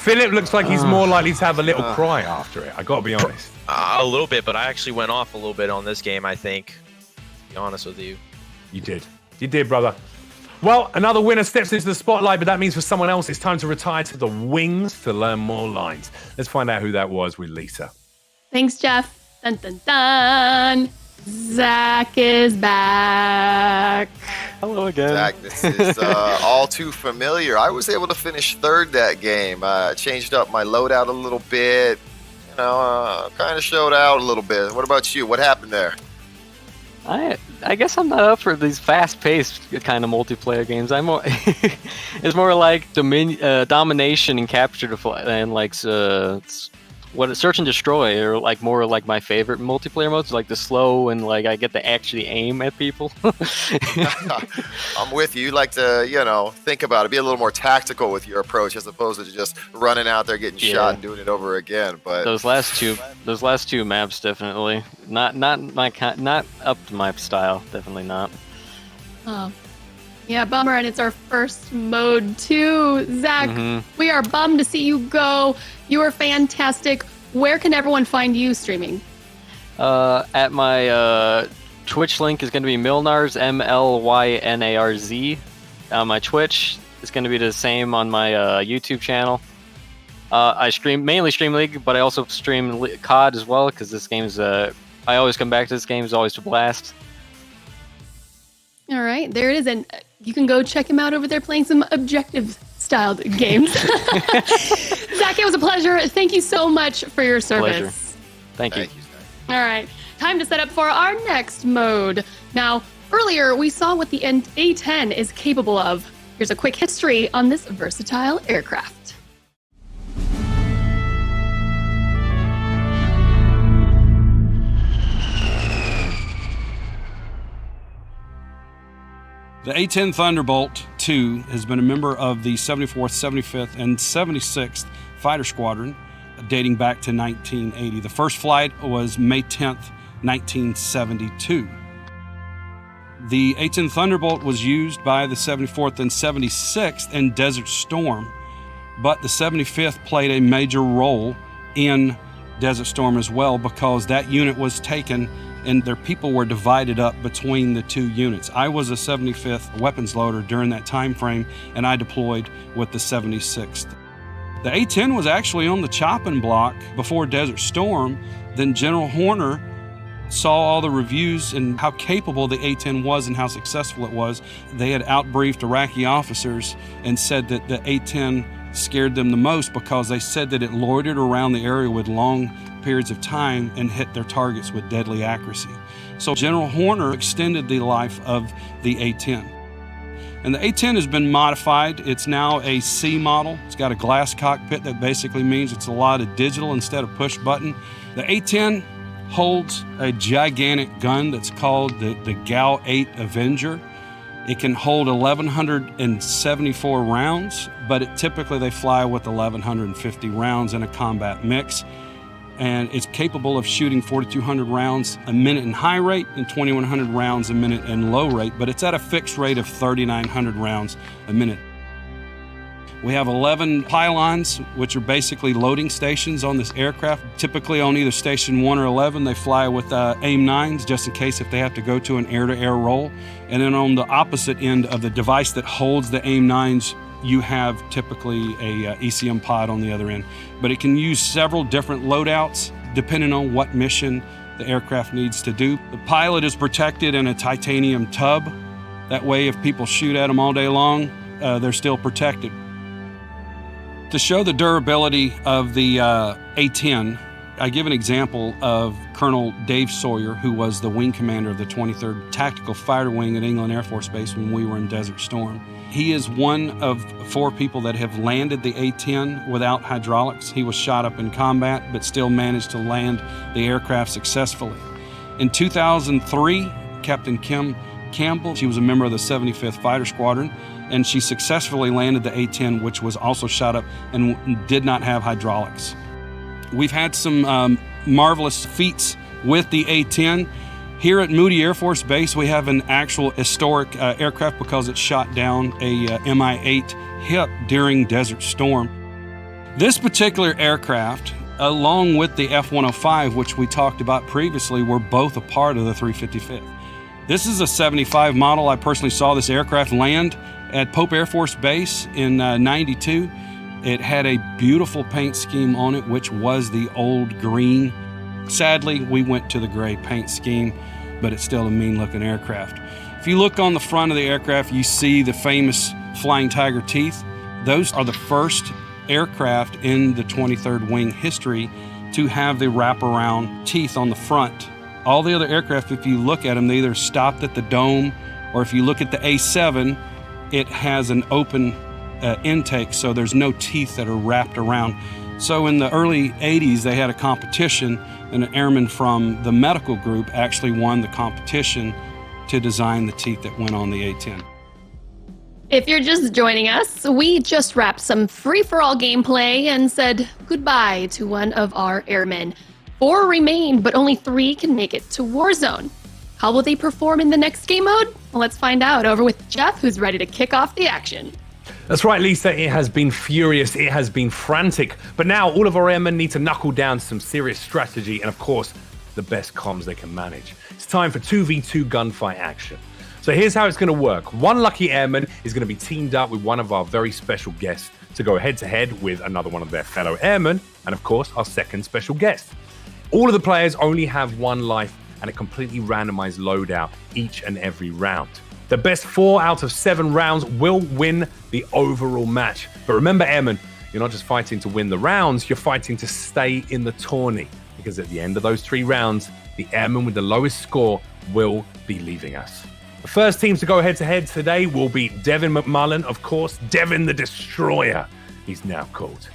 Philip looks like he's more likely to have a little cry after it. I got to be honest. A little bit, but I actually went off a little bit on this game, I think. To be honest with you. You did. You did, brother. Well, another winner steps into the spotlight, but that means for someone else, it's time to retire to the wings to learn more lines. Let's find out who that was with Lisa. Thanks, Jeff. Dun, dun, dun. Zach is back. Hello again. Zach, this is all too familiar. I was able to finish third that game. Changed up my loadout a little bit. You know, kind of showed out a little bit. What about you? What happened there? I guess I'm not up for these fast-paced kind of multiplayer games. I'm more it's more like domination and capture the flag, and like search and destroy are like more like my favorite multiplayer modes, like the slow and like I get to actually aim at people. I'm with you. You like to, you know, think about it, be a little more tactical with your approach as opposed to just running out there getting shot and doing it over again. But those last two maps definitely not up to my style. Definitely not. Oh. Yeah, bummer, and it's our first mode too. Zach, we are bummed to see you go. You are fantastic. Where can everyone find you streaming? At my Twitch link is going to be Milnarz, MLYNARZ. My Twitch is going to be the same on my YouTube channel. I mainly stream League, but I also stream COD as well, because this game's I always come back to this game. It's always a blast. All right, there it is, and you can go check him out over there playing some objective-styled games. Zach, it was a pleasure. Thank you so much for your service. Pleasure. Thank you. All right, time to set up for our next mode. Now, earlier we saw what the A-10 is capable of. Here's a quick history on this versatile aircraft. The A-10 Thunderbolt II has been a member of the 74th, 75th, and 76th Fighter Squadron dating back to 1980. The first flight was May 10th, 1972. The A-10 Thunderbolt was used by the 74th and 76th in Desert Storm, but the 75th played a major role in Desert Storm as well, because that unit was taken and their people were divided up between the two units. I was a 75th weapons loader during that time frame, and I deployed with the 76th. The A-10 was actually on the chopping block before Desert Storm. Then General Horner saw all the reviews and how capable the A-10 was and how successful it was. They had outbriefed Iraqi officers and said that the A-10 scared them the most because they said that it loitered around the area with long periods of time and hit their targets with deadly accuracy. So General Horner extended the life of the A-10. And the A-10 has been modified. It's now a C model. It's got a glass cockpit. That basically means it's a lot of digital instead of push button. The A-10 holds a gigantic gun that's called the GAL-8 Avenger. It can hold 1,174 rounds, but typically they fly with 1,150 rounds in a combat mix. And it's capable of shooting 4,200 rounds a minute in high rate and 2,100 rounds a minute in low rate, but it's at a fixed rate of 3,900 rounds a minute. We have 11 pylons, which are basically loading stations on this aircraft. Typically on either station 1 or 11, they fly with AIM-9s just in case if they have to go to an air-to-air roll. And then on the opposite end of the device that holds the AIM-9s, you have typically a ECM pod on the other end. But it can use several different loadouts depending on what mission the aircraft needs to do. The pilot is protected in a titanium tub. That way, if people shoot at them all day long, they're still protected. To show the durability of the A-10, I give an example of Colonel Dave Sawyer, who was the wing commander of the 23rd Tactical Fighter Wing at England Air Force Base when we were in Desert Storm. He is one of 4 people that have landed the A-10 without hydraulics. He was shot up in combat, but still managed to land the aircraft successfully. In 2003, Captain Kim Campbell, she was a member of the 75th Fighter Squadron, and she successfully landed the A-10, which was also shot up and did not have hydraulics. We've had some marvelous feats with the A-10. Here at Moody Air Force Base, we have an actual historic aircraft because it shot down a Mi-8 HIP during Desert Storm. This particular aircraft, along with the F-105, which we talked about previously, were both a part of the 355th. This is a 75 model. I personally saw this aircraft land at Pope Air Force Base in 92. It had a beautiful paint scheme on it, which was the old green. Sadly, we went to the gray paint scheme, but it's still a mean-looking aircraft. If you look on the front of the aircraft, you see the famous Flying Tiger teeth. Those are the first aircraft in the 23rd Wing history to have the wraparound teeth on the front. All the other aircraft, if you look at them, they either stopped at the dome, or if you look at the A7, it has an open intake, so there's no teeth that are wrapped around. So in the early 80s, they had a competition, and an airman from the medical group actually won the competition to design the teeth that went on the A-10. If you're just joining us, we just wrapped some free-for-all gameplay and said goodbye to one of our airmen. 4 remain, but only 3 can make it to Warzone. How will they perform in the next game mode? Well, let's find out over with Jeff, who's ready to kick off the action. That's right, Lisa. It has been furious. It has been frantic. But now all of our airmen need to knuckle down some serious strategy and, of course, the best comms they can manage. It's time for 2v2 gunfight action. So here's how it's going to work. One lucky airman is going to be teamed up with one of our very special guests to go head-to-head with another one of their fellow airmen and, of course, our second special guest. All of the players only have 1 life and a completely randomized loadout each and every round. The best 4 out of 7 rounds will win the overall match. But remember, airmen, you're not just fighting to win the rounds, you're fighting to stay in the tourney. Because at the end of those 3 rounds, the airman with the lowest score will be leaving us. The first teams to go head-to-head today will be Devin McMullen, of course, Devin the Destroyer, he's now called.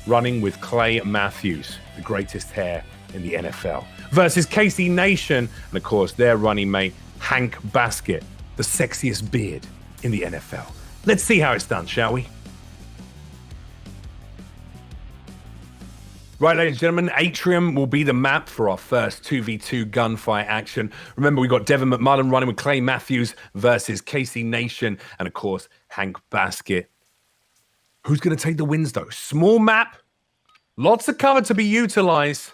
Running with Clay Matthews, the greatest hair in the NFL, versus Casey Nation, and of course their running mate, Hank Baskett, the sexiest beard in the NFL. Let's see how it's done, shall we? Right, ladies and gentlemen, Atrium will be the map for our first 2v2 gunfight action. Remember, we've got Devin McMullen running with Clay Matthews versus Casey Nation, and of course, Hank Baskett. Who's going to take the wins, though? Small map, lots of cover to be utilized.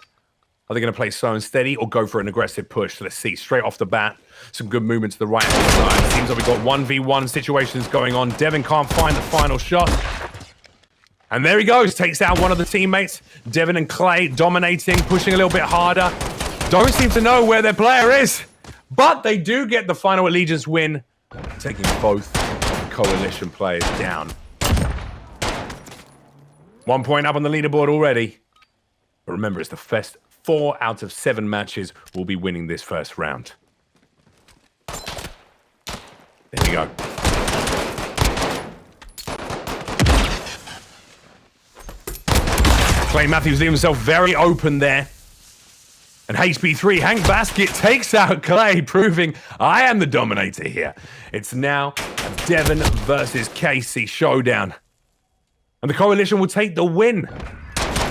Are they going to play slow and steady or go for an aggressive push? Let's see. Straight off the bat, some good movement to the right-hand side. Seems like we've got 1v1 situations going on. Devin can't find the final shot. And there he goes. Takes out one of the teammates. Devin and Clay dominating, pushing a little bit harder. Don't seem to know where their player is. But they do get the final allegiance win, taking both coalition players down. 1 point up on the leaderboard already. But remember, it's the first 4 out of 7 matches will be winning this first round. There we go. Clay Matthews leaving himself very open there. And HB3, Hank Baskett takes out Clay, proving I am the dominator here. It's now a Devin versus Casey showdown. And the coalition will take the win.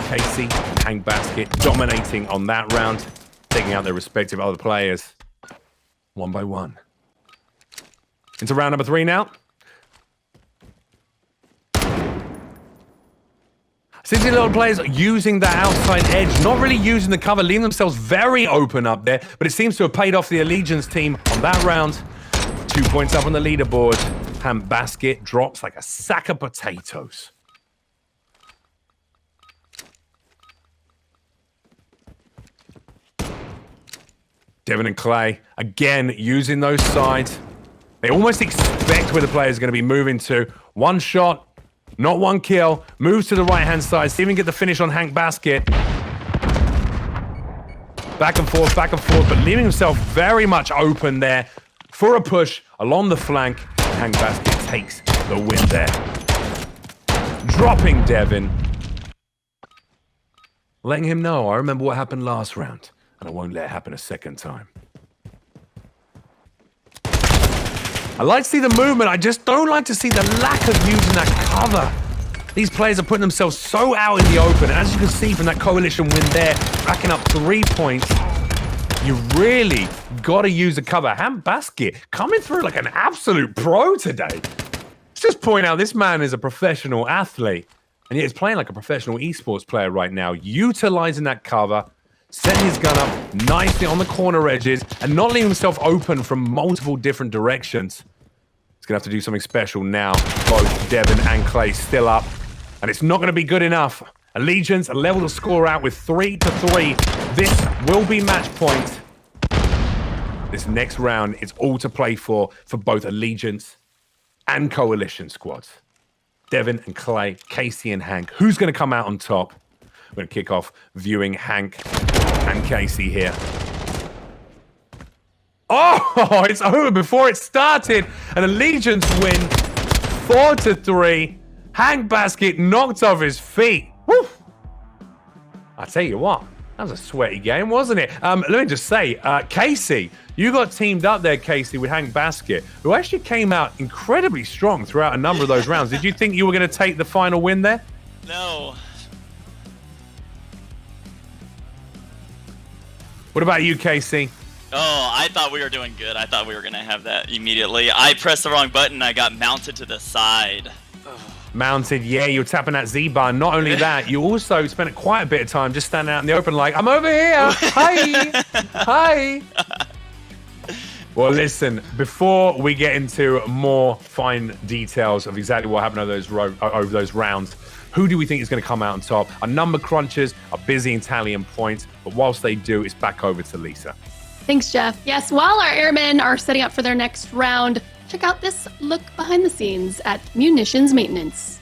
Casey and Hank Baskett dominating on that round, taking out their respective other players, 1 by 1. Into round number 3 now. Since the little players using that outside edge, not really using the cover, leaving themselves very open up there, but it seems to have paid off the Allegiance team on that round. 2 points up on the leaderboard. Hank Baskett drops like a sack of potatoes. Devin and Clay, again, using those sides. They almost expect where the player is going to be moving to. 1 shot, not 1 kill. Moves to the right-hand side. See if we can get the finish on Hank Baskett. Back and forth, but leaving himself very much open there for a push along the flank. Hank Baskett takes the win there. Dropping Devin. Letting him know, I remember what happened last round. And I won't let it happen a second time. I like to see the movement. I just don't like to see the lack of using that cover. These players are putting themselves so out in the open. And as you can see from that coalition win there, racking up 3 points, you really got to use the cover. Hank Baskett coming through like an absolute pro today. Let's just point out this man is a professional athlete. And yet he's playing like a professional esports player right now, utilizing that cover, setting his gun up nicely on the corner edges, and not leaving himself open from multiple different directions. He's going to have to do something special now. Both Devin and Clay still up. And it's not going to be good enough. Allegiance level the score out with 3-3. This will be match point. This next round is all to play for both Allegiance and Coalition squads. Devin and Clay, Casey and Hank. Who's going to come out on top? We're going to kick off viewing Hank and Casey here. Oh, it's over before it started. An Allegiance win, 4-3. Hank Basket knocked off his feet. Woo! I tell you what, that was a sweaty game, wasn't it? Let me just say, Casey, you got teamed up there, Casey, with Hank Basket, who actually came out incredibly strong throughout a number of those rounds. Did you think you were going to take the final win there? No. What about you, Casey? Oh, I thought we were doing good. I thought we were going to have that immediately. I pressed the wrong button. I got mounted to the side. Mounted, yeah, you're tapping that Z bar. Not only that, you also spent quite a bit of time just standing out in the open like, I'm over here. Hi. Hi. Well, listen, before we get into more fine details of exactly what happened over those rounds, who do we think is going to come out on top? Our number crunchers are busy in tallying points, but whilst they do, it's back over to Lisa. Thanks, Jeff. Yes, while our airmen are setting up for their next round, check out this look behind the scenes at Munitions Maintenance.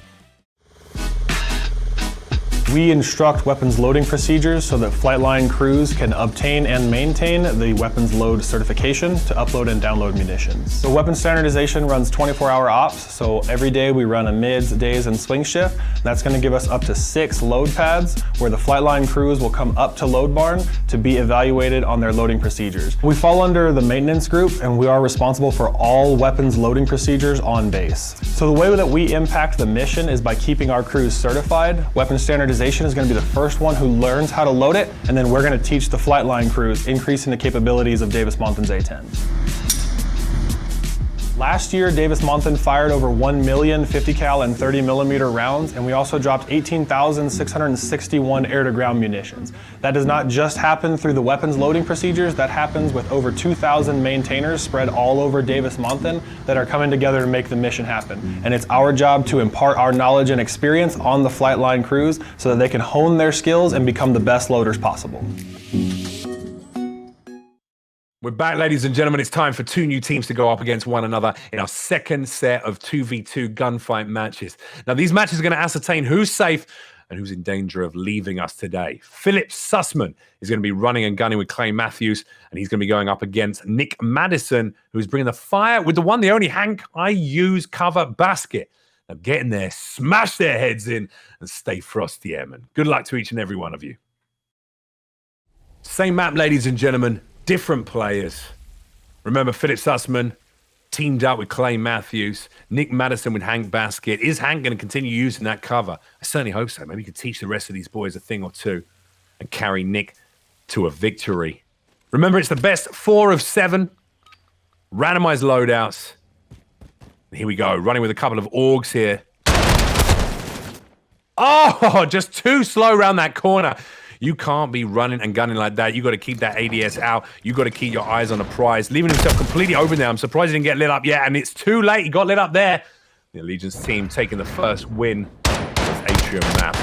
We instruct weapons loading procedures so that flightline crews can obtain and maintain the weapons load certification to upload and download munitions. So weapon standardization runs 24-hour ops, so every day we run a mids, days, and swing shift. That's going to give us up to 6 load pads where the flightline crews will come up to load barn to be evaluated on their loading procedures. We fall under the maintenance group and we are responsible for all weapons loading procedures on base. So the way that we impact the mission is by keeping our crews certified. Weapon standardization is going to be the first one who learns how to load it, and then we're going to teach the flightline crews, increasing the capabilities of Davis-Monthan's A-10. Last year, Davis-Monthan fired over 1 million 50 cal and 30 millimeter rounds, and we also dropped 18,661 air-to-ground munitions. That does not just happen through the weapons loading procedures, that happens with over 2,000 maintainers spread all over Davis-Monthan that are coming together to make the mission happen. And it's our job to impart our knowledge and experience on the flightline crews so that they can hone their skills and become the best loaders possible. We're back, ladies and gentlemen. It's time for 2 new teams to go up against one another in our second set of 2v2 gunfight matches. Now, these matches are going to ascertain who's safe and who's in danger of leaving us today. Philip Sussman is going to be running and gunning with Clay Matthews, and he's going to be going up against Nick Madison, who's bringing the fire with the one, the only Hank I use cover Basket. Now, get in there, smash their heads in, and stay frosty, airmen. Good luck to each and every one of you. Same map, ladies and gentlemen. Different players. Remember, Philip Sussman teamed up with Clay Matthews. Nick Madison with Hank Basket. Is Hank going to continue using that cover? I certainly hope so. Maybe he could teach the rest of these boys a thing or two and carry Nick to a victory. Remember, it's the best 4 of 7. Randomized loadouts. Here we go. Running with a couple of AUGs here. Oh, just too slow around that corner. You can't be running and gunning like that. You got to keep that ADS out. You got to keep your eyes on the prize. Leaving himself completely open there. I'm surprised he didn't get lit up yet, and it's too late. He got lit up there. The Allegiance team taking the first win. This Atrium map.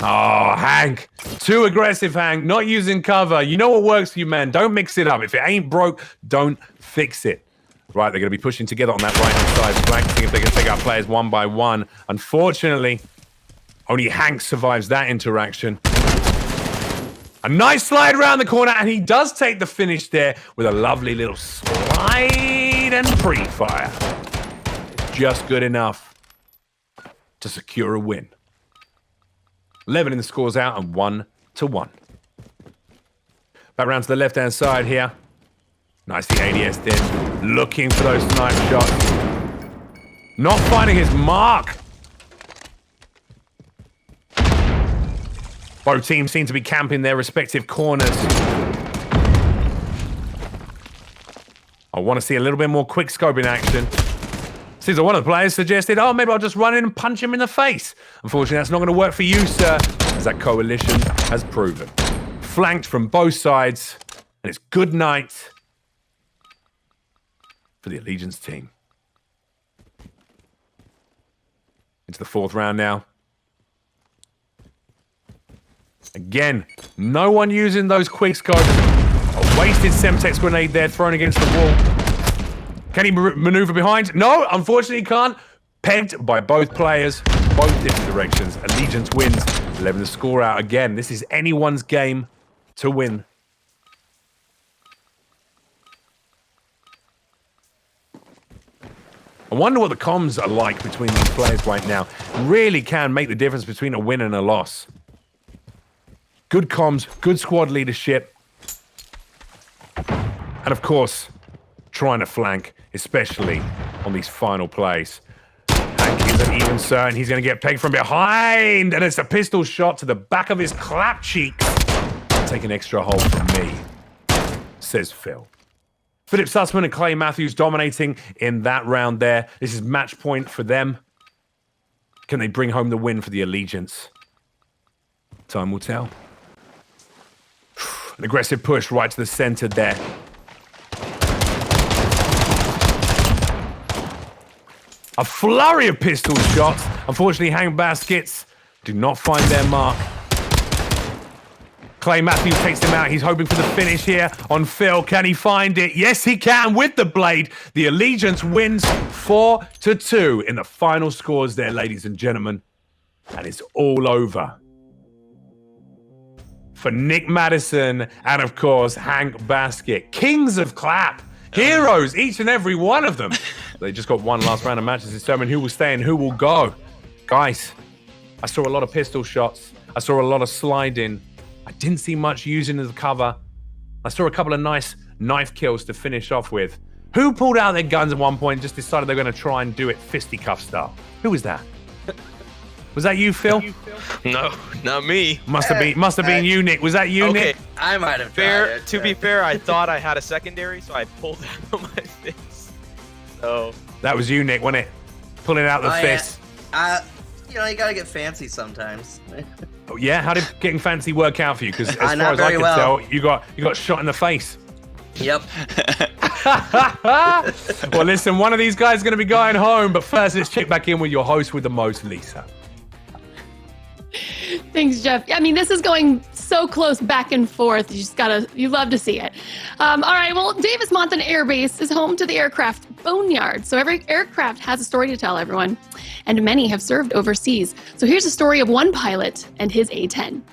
Oh, Hank. Too aggressive, Hank. Not using cover. You know what works for you, man. Don't mix it up. If it ain't broke, don't fix it. Right, they're going to be pushing together on that right-hand side, flanking if they can take out players one by one. Unfortunately, only Hank survives that interaction. A nice slide around the corner, and he does take the finish there with a lovely little slide and pre-fire. Just good enough to secure a win. Leveling the scores out and 1-1. Back round to the left-hand side here. Nicely ADS in, looking for those snipe shots. Not finding his mark. Both teams seem to be camping their respective corners. I want to see a little bit more quick scoping action. Seems like one of the players suggested, oh, maybe I'll just run in and punch him in the face. Unfortunately, that's not going to work for you, sir, as that coalition has proven. Flanked from both sides, and it's good night for the Allegiance team. Into the 4th round now. Again, no one using those quick scopes. A wasted Semtex grenade there thrown against the wall. Can he maneuver behind? No, unfortunately he can't. Pegged by both players, both different directions. Allegiance wins, 11 to score out again. This is anyone's game to win. I wonder what the comms are like between these players right now. Really can make the difference between a win and a loss. Good comms, good squad leadership. And of course, trying to flank, especially on these final plays. Hank isn't even certain he's going to get pegged from behind, and it's a pistol shot to the back of his clap cheeks. Take an extra hold from me, says Phil. Philip Sussman and Clay Matthews dominating in that round there. This is match point for them. Can they bring home the win for the Allegiance? Time will tell. An aggressive push right to the center there. A flurry of pistol shots. Unfortunately, hang baskets do not find their mark. Clay Matthews takes him out. He's hoping for the finish here on Phil. Can he find it? Yes, he can with the blade. The Allegiance wins 4-2 in the final scores there, ladies and gentlemen. And it's all over for Nick Madison and, of course, Hank Basket. Kings of Clap. Heroes, each and every one of them. They just got one last round of matches to determine who will stay and who will go. Guys, I saw a lot of pistol shots. I saw a lot of sliding. I didn't see much using of the cover. I saw a couple of nice knife kills to finish off with. Who pulled out their guns at one point and just decided they're going to try and do it fisticuff style? Who was that? Was that you, Phil? No, not me. Must have been you, Nick. Was that you, Okay. Nick? I might have Fair. tried it. To be fair, I thought I had a secondary, so I pulled it out of my face. So That was you, Nick, wasn't it? Pulling out the fist. You know, you gotta get fancy sometimes. Oh, yeah? How did getting fancy work out for you? Because as far Not as I very can well. tell, you got shot in the face. Yep. Well, listen, one of these guys is going to be going home, but first, let's check back in with your host with the most, Lisa. Thanks, Jeff. I mean, this is going so close back and forth. You love to see it. All right, well, Davis Monthan Air Base is home to the aircraft Boneyard. So every aircraft has a story to tell, everyone. And many have served overseas. So here's a story of one pilot and his A-10.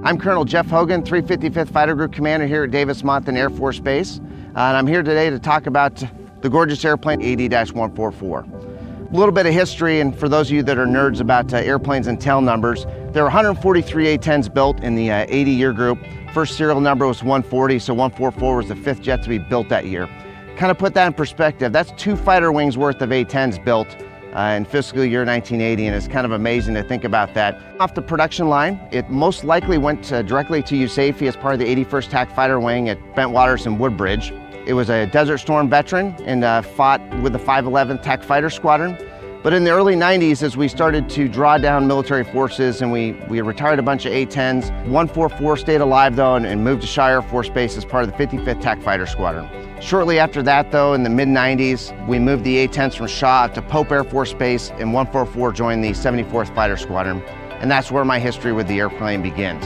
I'm Colonel Jeff Hogan, 355th Fighter Group Commander here at Davis Monthan Air Force Base. And I'm here today to talk about the gorgeous airplane 80-144. A little bit of history, and for those of you that are nerds about airplanes and tail numbers, there were 143 A-10s built in the 80-year group. First serial number was 140, so 144 was the 5th jet to be built that year. Kind of put that in perspective, that's 2 fighter wings worth of A-10s built in fiscal year 1980, and it's kind of amazing to think about that. Off the production line, it most likely went directly to USAFE as part of the 81st TAC Fighter Wing at Bentwaters and Woodbridge. It was a Desert Storm veteran and fought with the 511th TAC Fighter Squadron. But in the early 90s, as we started to draw down military forces and we retired a bunch of A-10s, 144 stayed alive though and moved to Shaw Air Force Base as part of the 55th TAC Fighter Squadron. Shortly after that though, in the mid-90s, we moved the A-10s from Shaw to Pope Air Force Base, and 144 joined the 74th Fighter Squadron. And that's where my history with the airplane begins.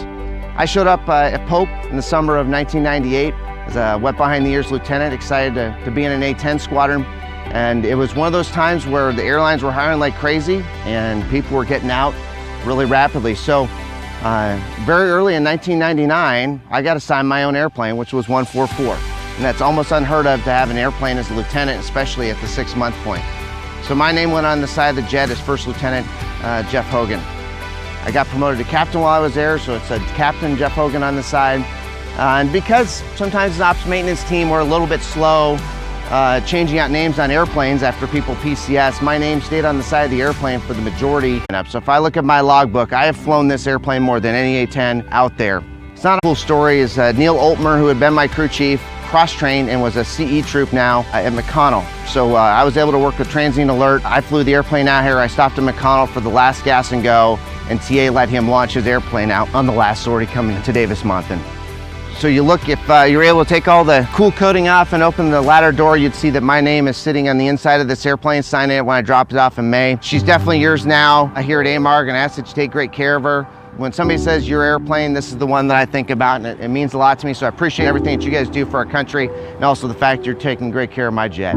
I showed up at Pope in the summer of 1998 as a wet behind the ears lieutenant, excited to be in an A-10 squadron. And it was one of those times where the airlines were hiring like crazy and people were getting out really rapidly. So very early in 1999, I got assigned my own airplane, which was 144. And that's almost unheard of to have an airplane as a lieutenant, especially at the 6-month point. So my name went on the side of the jet as First Lieutenant Jeff Hogan. I got promoted to captain while I was there, so it said Captain Jeff Hogan on the side. And because sometimes the ops maintenance team were a little bit slow, changing out names on airplanes after people PCS, my name stayed on the side of the airplane for the majority. So if I look at my logbook, I have flown this airplane more than any A-10 out there. It's not a cool story. Is Neil Oltmer, who had been my crew chief, cross-trained and was a CE troop now at McConnell. So I was able to work with Transient Alert. I flew the airplane out here. I stopped at McConnell for the last gas and go, and TA let him launch his airplane out on the last sortie coming to Davis Monthan. So you look, if you're able to take all the cool coating off and open the ladder door, you'd see that my name is sitting on the inside of this airplane, signed it when I dropped it off in May. She's definitely yours now. I here at AMARG and ask that you take great care of her. When somebody says your airplane, this is the one that I think about, and it means a lot to me. So I appreciate everything that you guys do for our country, and also the fact you're taking great care of my jet.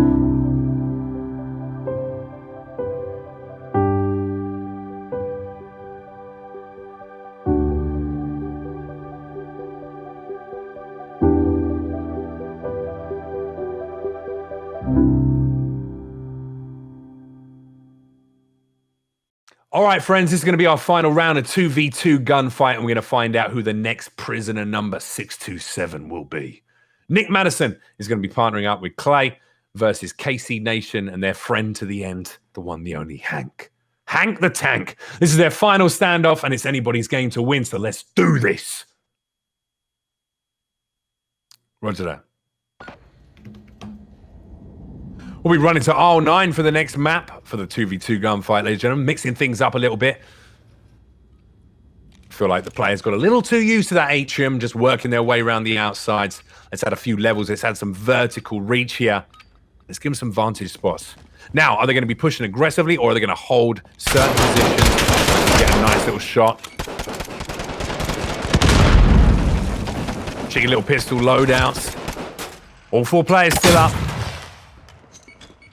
All right, friends, this is going to be our final round of 2v2 gunfight, and we're going to find out who the next prisoner number 627 will be. Nick Madison is going to be partnering up with Clay versus KC Nation and their friend to the end, the one, the only Hank. Hank the Tank. This is their final standoff, and it's anybody's game to win, so let's do this. Roger that. We'll be running to aisle 9 for the next map for the 2v2 gunfight, ladies and gentlemen, mixing things up a little bit. I feel like the players got a little too used to that atrium, just working their way around the outsides. Let's add a few levels. Let's add some vertical reach here. Let's give them some vantage spots. Now, are they going to be pushing aggressively, or are they going to hold certain positions to get a nice little shot? Cheeky little pistol loadouts. All 4 players still up.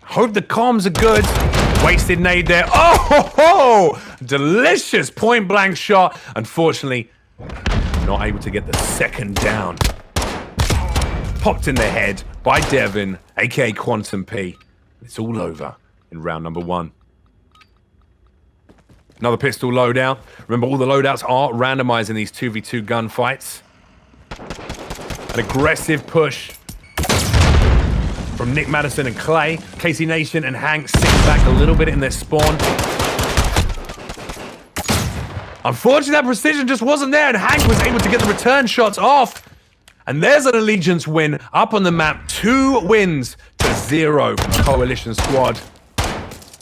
Hope the comms are good. Wasted nade there. Oh, ho, ho! Delicious point blank shot. Unfortunately, not able to get the second down. Popped in the head by Devin, aka Quantum P. It's all over in round number 1. Another pistol loadout. Remember, all the loadouts are randomized in these 2v2 gunfights. An aggressive push from Nick Madison and Clay. KC Nation and Hank sit back a little bit in their spawn. Unfortunately, that precision just wasn't there, and Hank was able to get the return shots off. And there's an Allegiance win up on the map. 2 wins to 0 from Coalition Squad.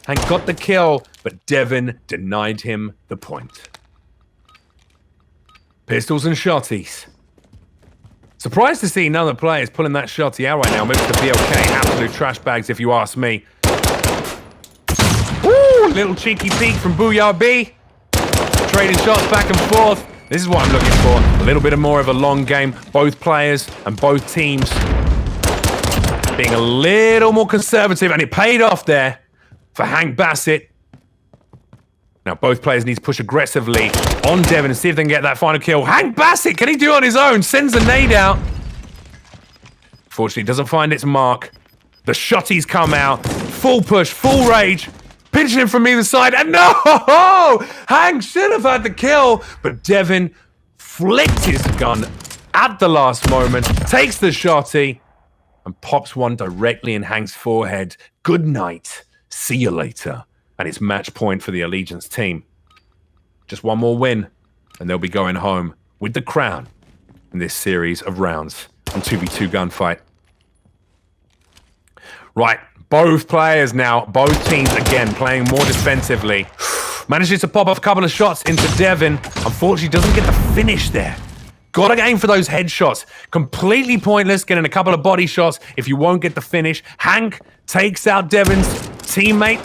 Hank got the kill, but Devin denied him the point. Pistols and shotties. Surprised to see none of the players pulling that shotty out right now. Maybe the BLK, absolute trash bags if you ask me. Woo! Little cheeky peek from Booyah B. Trading shots back and forth. This is what I'm looking for. A little bit more of a long game. Both players and both teams being a little more conservative, and it paid off there for Hank Bassett. Now, both players need to push aggressively on Devin and see if they can get that final kill. Hank Bassett, can he do it on his own? Sends a nade out. Fortunately, doesn't find its mark. The shotties come out. Full push, full rage. Pinching him from either side. And no! Hank should have had the kill. But Devin flicked his gun at the last moment. Takes the shotty and pops one directly in Hank's forehead. Good night. See you later. And it's match point for the Allegiance team. Just one more win, and they'll be going home with the crown in this series of rounds on 2v2 gunfight. Right, both players now, both teams again playing more defensively. Manages to pop off a couple of shots into Devin. Unfortunately, doesn't get the finish there. Gotta aim for those headshots. Completely pointless getting a couple of body shots if you won't get the finish. Hank takes out Devin's teammate.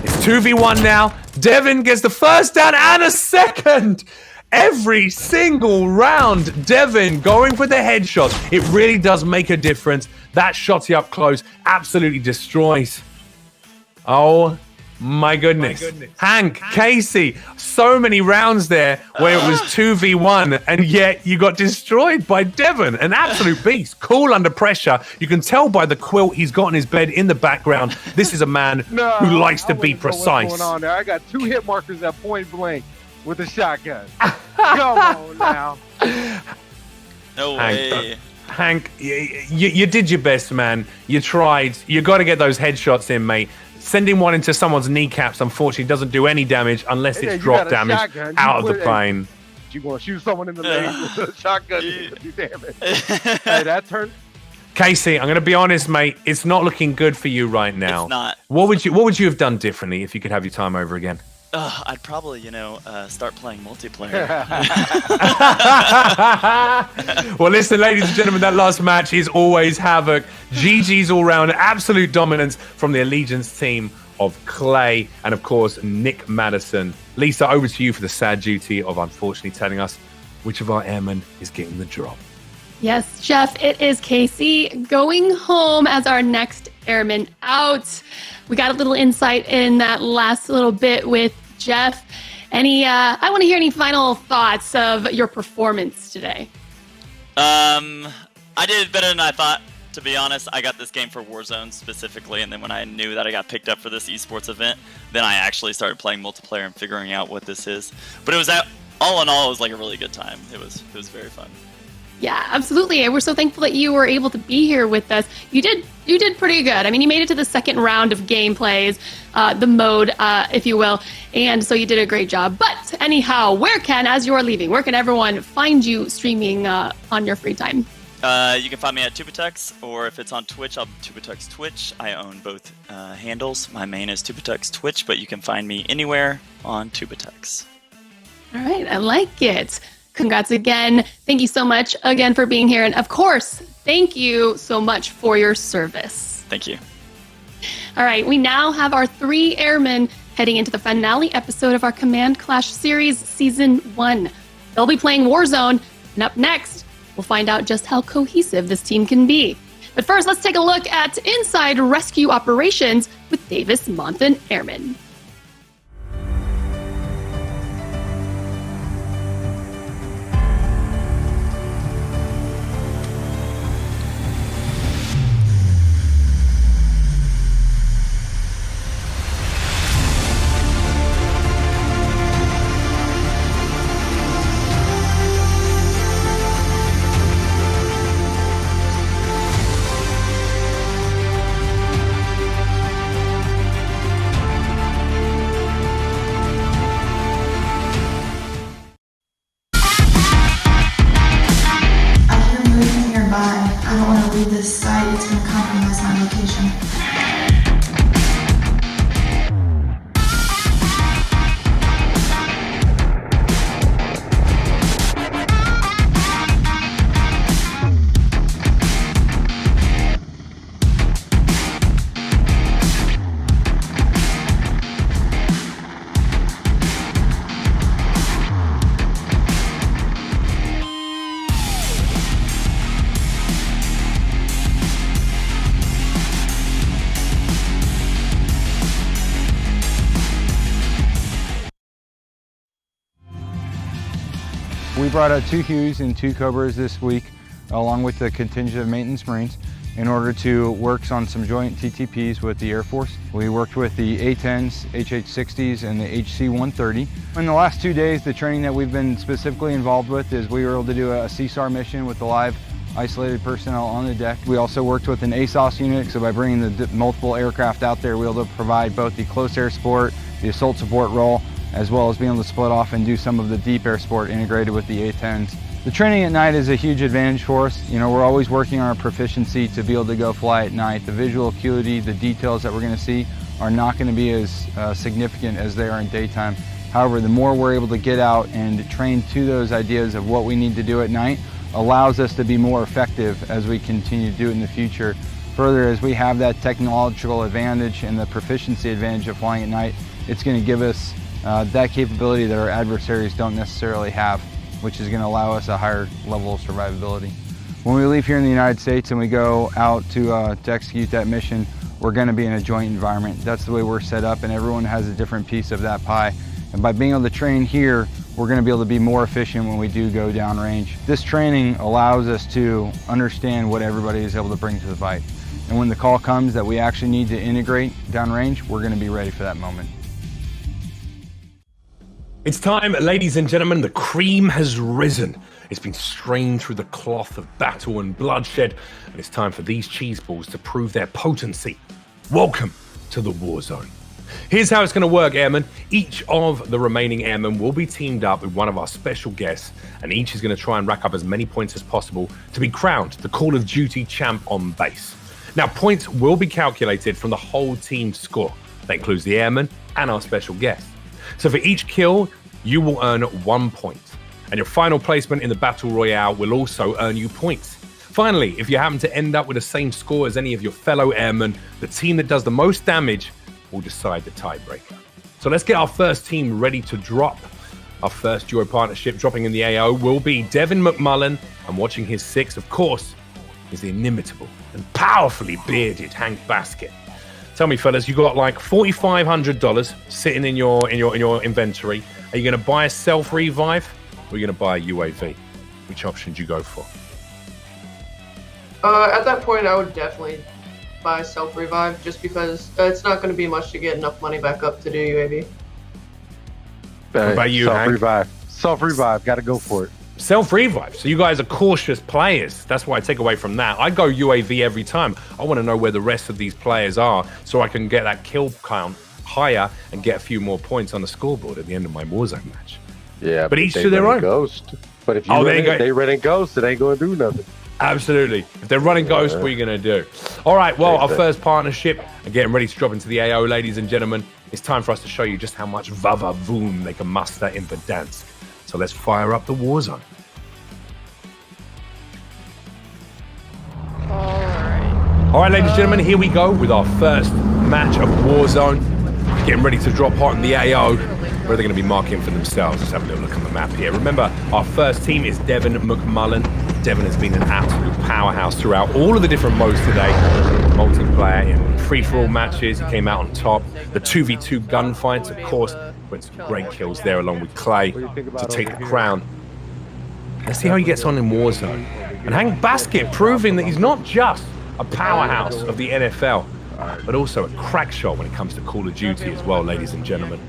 It's 2v1 now. Devin gets the first down and a second. Every single round, Devin going for the headshots. It really does make a difference. That shotty up close absolutely destroys. Oh my goodness. Hank, Casey, so many rounds there where it was 2v1, and yet you got destroyed by Devin. An absolute beast. Cool under pressure. You can tell by the quilt he's got on his bed in the background. This is a man who likes to be precise. What's going on there? I got 2 hit markers at point blank with a shotgun. Come on now. No way. Hank, you did your best, man. You tried. You got to get those headshots in, mate. Sending one into someone's kneecaps, unfortunately, doesn't do any damage unless it's drop damage out of the plane. You want to shoot someone in the leg with a shotgun to do damage. Hey, that turn. Casey, I'm going to be honest, mate. It's not looking good for you right now. It's not. What would you have done differently if you could have your time over again? I'd probably, start playing multiplayer. Well, listen, ladies and gentlemen, that last match is always havoc. GG's all round, absolute dominance from the Allegiance team of Clay and, of course, Nick Madison. Lisa, over to you for the sad duty of unfortunately telling us which of our airmen is getting the drop. Yes, Jeff, it is Casey going home as our next airman out. We got a little insight in that last little bit with Jeff. I want to hear any final thoughts of your performance today. I did better than I thought, to be honest. I got this game for Warzone specifically, and then when I knew that I got picked up for this esports event, then I actually started playing multiplayer and figuring out what this is. But it was all in all, it was like a really good time. It was very fun. Yeah, absolutely. And we're so thankful that you were able to be here with us. You did pretty good. I mean, you made it to the second round of gameplays, the mode, if you will. And so you did a great job. But anyhow, as you are leaving, where can everyone find you streaming on your free time? You can find me at Tubitex, or if it's on Twitch, I'm Tubitex Twitch. I own both handles. My main is Tubitex Twitch, but you can find me anywhere on Tubitex. All right, I like it. Congrats again. Thank you so much again for being here. And of course, thank you so much for your service. Thank you. All right, we now have our 3 airmen heading into the finale episode of our Command Clash series, Season 1. They'll be playing Warzone, and up next, we'll find out just how cohesive this team can be. But first, let's take a look at Inside Rescue Operations with Davis Monthan Airmen. This site, it's going to compromise my location. We brought out 2 Hues and 2 Cobras this week, along with the contingent of maintenance Marines, in order to work on some joint TTPs with the Air Force. We worked with the A-10s, HH-60s, and the HC-130. In the last 2 days, the training that we've been specifically involved with is we were able to do a CSAR mission with the live isolated personnel on the deck. We also worked with an ASOS unit, so by bringing the multiple aircraft out there, we were able to provide both the close air support, the assault support role, as well as being able to split off and do some of the deep air support integrated with the A-10s. The training at night is a huge advantage for us. You know, we're always working on our proficiency to be able to go fly at night. The visual acuity, the details that we're going to see are not going to be as significant as they are in daytime. However, the more we're able to get out and train to those ideas of what we need to do at night allows us to be more effective as we continue to do it in the future. Further, as we have that technological advantage and the proficiency advantage of flying at night, it's going to give us that capability that our adversaries don't necessarily have, which is going to allow us a higher level of survivability. When we leave here in the United States and we go out to execute that mission, we're going to be in a joint environment. That's the way we're set up, and everyone has a different piece of that pie. And by being able to train here, we're going to be able to be more efficient when we do go downrange. This training allows us to understand what everybody is able to bring to the fight. And when the call comes that we actually need to integrate downrange, we're going to be ready for that moment. It's time, ladies and gentlemen, the cream has risen. It's been strained through the cloth of battle and bloodshed, and it's time for these cheese balls to prove their potency. Welcome to the war zone. Here's how it's going to work, Airmen. Each of the remaining Airmen will be teamed up with one of our special guests, and each is going to try and rack up as many points as possible to be crowned the Call of Duty champ on base. Now, points will be calculated from the whole team's score. That includes the Airmen and our special guest. So for each kill, you will earn 1 point. And your final placement in the Battle Royale will also earn you points. Finally, if you happen to end up with the same score as any of your fellow Airmen, the team that does the most damage will decide the tiebreaker. So let's get our first team ready to drop. Our first duo partnership dropping in the AO will be Devin McMullen, and watching his six, of course, is the inimitable and powerfully bearded Hank Basket. Tell me, fellas, you got like $4,500 sitting in your inventory. Are you going to buy a self-revive, or are you going to buy a UAV? Which option do you go for? At that point, I would definitely buy self-revive, just because it's not going to be much to get enough money back up to do UAV. What about you, self-revive? Self-revive, got to go for it. Self-revive. So you guys are cautious players. That's what I take away from that. I go UAV every time. I want to know where the rest of these players are so I can get that kill count higher and get a few more points on the scoreboard at the end of my Warzone match. Yeah, but each to their own. Ghost. But if they running Ghost, it ain't going to do nothing. Absolutely. If they're running Ghost, what are you going to do? All right, well, our first partnership, and getting ready to drop into the AO, ladies and gentlemen. It's time for us to show you just how much Vavavoom they can muster in Verdansk. So let's fire up the war zone. All right, ladies and gentlemen, here we go with our first match of Warzone. Getting ready to drop hot in the AO. Where are they going to be marking for themselves? Let's have a little look on the map here. Remember, our first team is Devin McMullen. Devin has been an absolute powerhouse throughout all of the different modes today. Multiplayer and free-for-all matches. He came out on top. The 2v2 gunfights, of course, went some great kills there along with Clay to take the crown. Let's see how he gets on in Warzone. And Hank Basket proving that he's not just a powerhouse of the NFL, but also a crack shot when it comes to Call of Duty as well, ladies and gentlemen.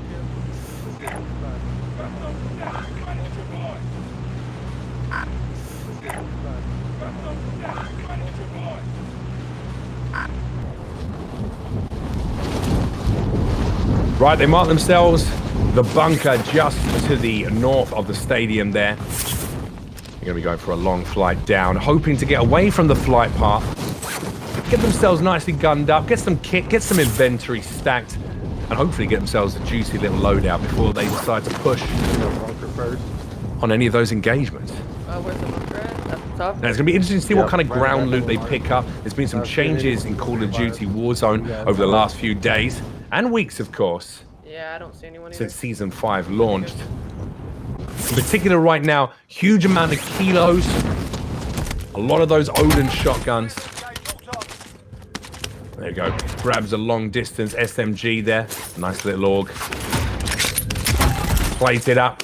Right, they mark themselves the bunker just to the north of the stadium there. They're going to be going for a long flight down, hoping to get away from the flight path, get themselves nicely gunned up, get some kit, get some inventory stacked, and hopefully get themselves a juicy little loadout before they decide to push on any of those engagements. Where's the bunker at? At the top? Now, it's going to be interesting to see what kind of ground loot they pick up. There's been some changes in Call of Duty Warzone over the last few days and weeks, of course. Yeah, I don't see anyone since Season 5 launched. In particular right now, huge amount of kilos. A lot of those Odin shotguns. There you go. Grabs a long distance SMG there. Nice little AUG. Plate it up.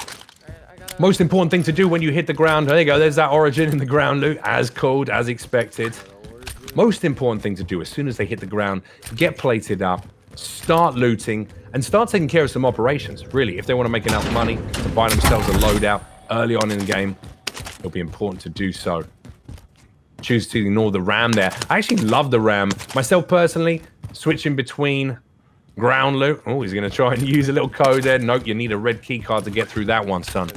Most important thing to do when you hit the ground. There you go. There's that Origin in the ground loot. As called, as expected. Most important thing to do as soon as they hit the ground, get plated up, start looting, and start taking care of some operations. Really, if they want to make enough money to buy themselves a loadout early on in the game, it'll be important to do so. Choose to ignore the RAM there. I actually love the RAM. Myself personally, switching between ground loot. Oh, he's going to try and use a little code there. Nope, you need a red key card to get through that one, son.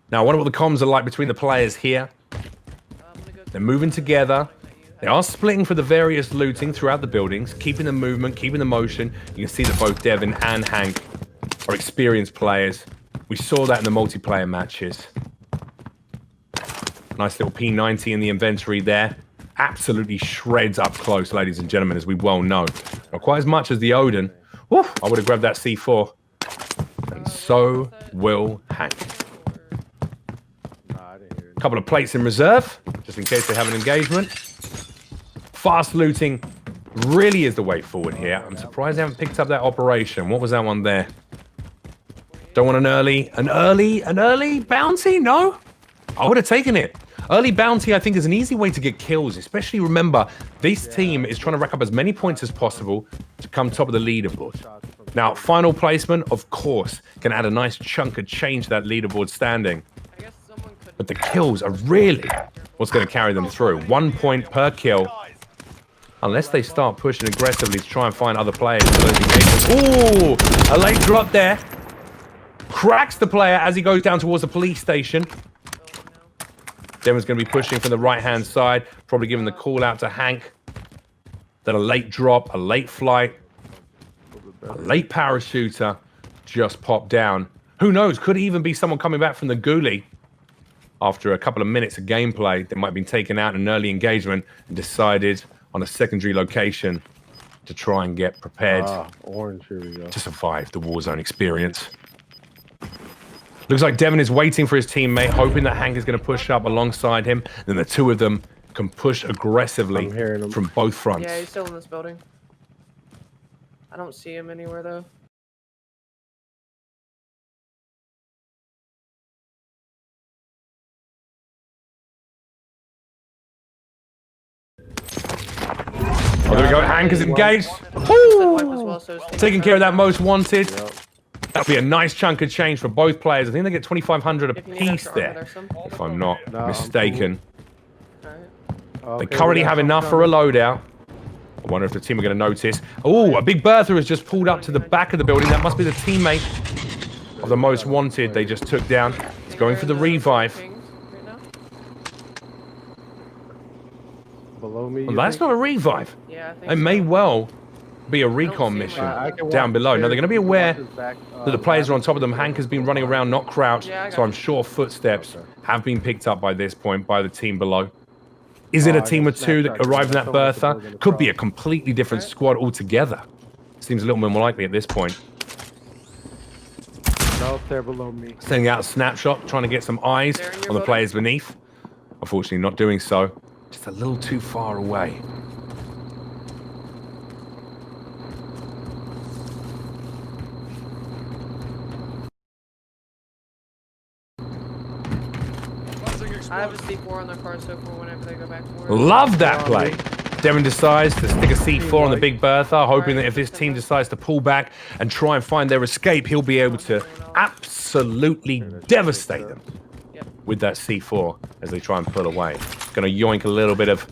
Now, I wonder what the comms are like between the players here. They're moving together. They are splitting for the various looting throughout the buildings, keeping the movement, keeping the motion. You can see that both Devin and Hank are experienced players. We saw that in the multiplayer matches. Nice little P90 in the inventory there. Absolutely shreds up close, ladies and gentlemen, as we well know. Not quite as much as the Odin. Woof, I would have grabbed that C4. And so will Hank. A couple of plates in reserve, just in case they have an engagement. Fast looting really is the way forward here. I'm surprised they haven't picked up that operation. What was that one there? Don't want an early bounty? No? I would have taken it. Early bounty, I think, is an easy way to get kills, especially remember, this team is trying to rack up as many points as possible to come top of the leaderboard. Now, final placement, of course, can add a nice chunk of change to that leaderboard standing. But the kills are really what's going to carry them through. 1 point per kill. Unless they start pushing aggressively to try and find other players for those engagements. Ooh, a late drop there. Cracks the player as he goes down towards the police station. Devin's going to be pushing from the right-hand side, probably giving the call out to Hank. Then a late drop, a late flight, a late parachuter just popped down. Who knows? Could even be someone coming back from the ghoulie. After a couple of minutes of gameplay, they might have been taken out in an early engagement and decided on a secondary location to try and get prepared orange, here we go. to survive the Warzone experience. Looks like Devin is waiting for his teammate, hoping that Hank is going to push up alongside him. Then the two of them can push aggressively from both fronts. Yeah, he's still in this building. I don't see him anywhere though. Oh, there we go. Hank is engaged. Ooh. Taking care of that most wanted. That'll be a nice chunk of change for both players. I think they get 2,500 apiece there, if I'm not mistaken. They currently have enough for a loadout. I wonder if the team are going to notice. Oh, a big Bertha has just pulled up to the back of the building. That must be the teammate of the most wanted they just took down. He's going for the revive. Below me. Well, that's not a revive. Yeah, I think it may well be a recon mission down below. Now, they're going to be aware that the players are on top of them. Hank has been running around, not crouched, so I'm sure footsteps have been picked up by this point by the team below. Is it a team of two that arrived in that Bertha? Could be a completely different squad altogether. Seems a little more likely at this point. No, they're below me. Sending out a snapshot, trying to get some eyes on the players beneath. Unfortunately, not doing so. Just a little too far away. I have a C4 on their car, so for whenever they go back to work. Love that play. Devin decides to stick a C4 on the big Bertha, hoping that if this team decides to pull back and try and find their escape, he'll be able to absolutely devastate them with that C4 as they try and pull away. Going to yoink a little bit of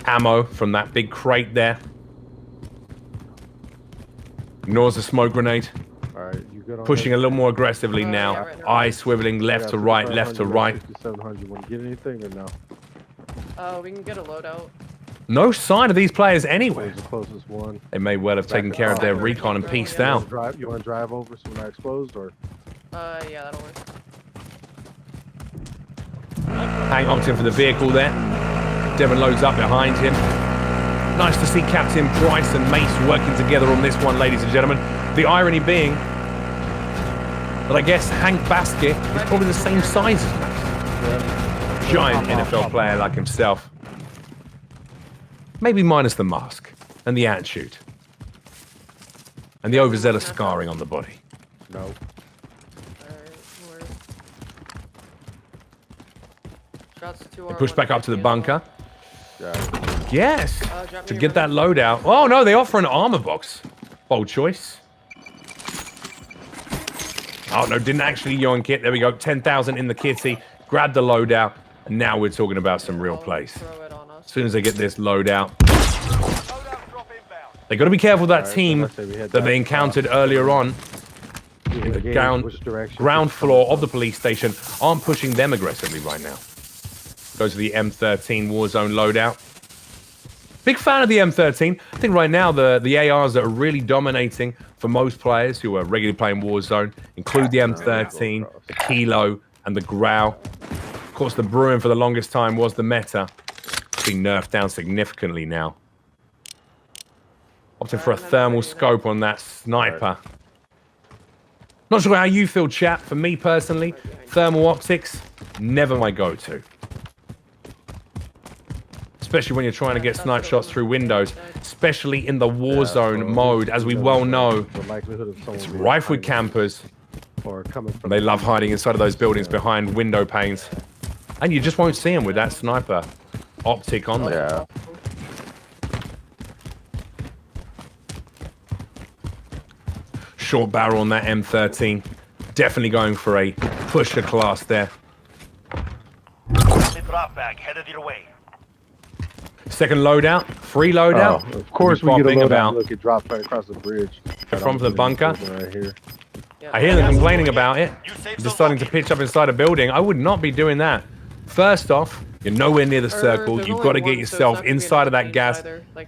ammo from that big crate there. Ignores the smoke grenade. Pushing a little more aggressively now. Eyes swiveling left to right, left to right. 700. Want to get anything or no? We can get a loadout. No sign of these players anywhere. The closest one. They may well have taken care of their recon and pieced out. You want to drive over so we're not exposed, or? Yeah, that'll work. Hank opting for the vehicle there. Devin loads up behind him. Nice to see Captain Price and Mace working together on this one, ladies and gentlemen. The irony being that I guess Hank Basket is probably the same size as Mace. Giant NFL player like himself. Maybe minus the mask and the attitude. And the overzealous scarring on the body. No. They push back up to the bunker. Yes, to get that loadout. Oh no, they offer an armor box. Bold choice. Oh no, didn't actually yoink it. There we go, 10,000 in the kitty. Grab the loadout, and now we're talking about some real plays. As soon as they get this loadout, they got to be careful with that team that they encountered earlier on. In the ground floor of the police station aren't pushing them aggressively right now. Goes to the M13 Warzone loadout. Big fan of the M13. I think right now the ARs that are really dominating for most players who are regularly playing Warzone include the M13, the Kilo, and the Grau. Of course, the Bruin for the longest time was the meta. It's being nerfed down significantly now. Opting for a thermal scope on that sniper. Not sure how you feel, chat. For me personally, thermal optics, never my go-to. Especially when you're trying to get snipe shots through windows, especially in the Warzone mode, as we well know. It's rife with campers. They love hiding inside of those buildings behind window panes. And you just won't see them with that sniper optic on there. short barrel on that M13. Definitely going for a pusher class there. Drop bag headed your way. Second loadout, free loadout. Oh, of course we get a loadout. Look, it dropped right across the bridge. From the bunker. Right here. I hear them complaining about it. They're starting to pitch up inside a building. I would not be doing that. First off, you're nowhere near the circle. You've got to get yourself inside of that gas,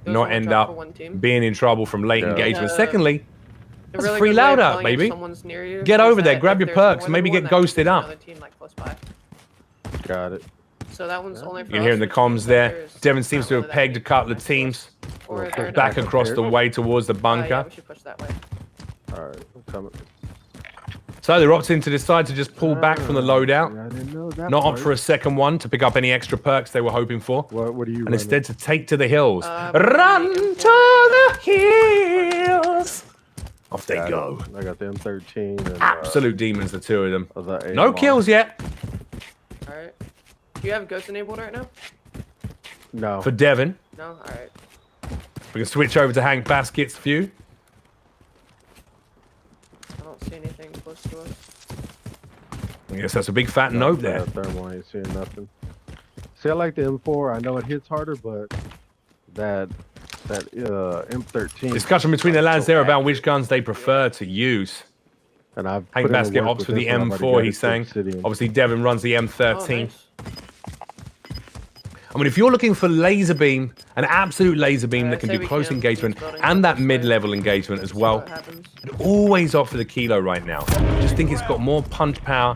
not end up being in trouble from late engagement. Secondly, that's a free loadout, baby. Get over there, grab your perks, maybe get ghosted up. Got it. So that one's only for You can hear in the comms there. Devin seems to have pegged a couple of teams back across the way towards the bunker. Yeah, we should push that way. All right, I'm coming. So they're opting to decide to just pull back from the loadout, not opt for a second one to pick up any extra perks they were hoping for, what are you and instead to take to the hills. Run to the hills! Off they go. I got the M13. And, absolute demons, the two of them. The No kills yet. All right. Do you have ghost enabled right now? No. For Devin. No? All right. We can switch over to Hank Basket's view. I don't see anything close to us. I guess that's a big fat note there. Thermal ain't seeing nothing. See, I like the M4. I know it hits harder, but that M13. Discussion between the lads there about which guns they prefer to use. And I've Hank Basket opts for the M4, he's saying. Obviously, Devin runs the M13. Oh, nice. I mean, if you're looking for laser beam, an absolute laser beam that can do close engagement and that mid-level engagement as well, I'd always opt for the Kilo right now. I just think it's got more punch power,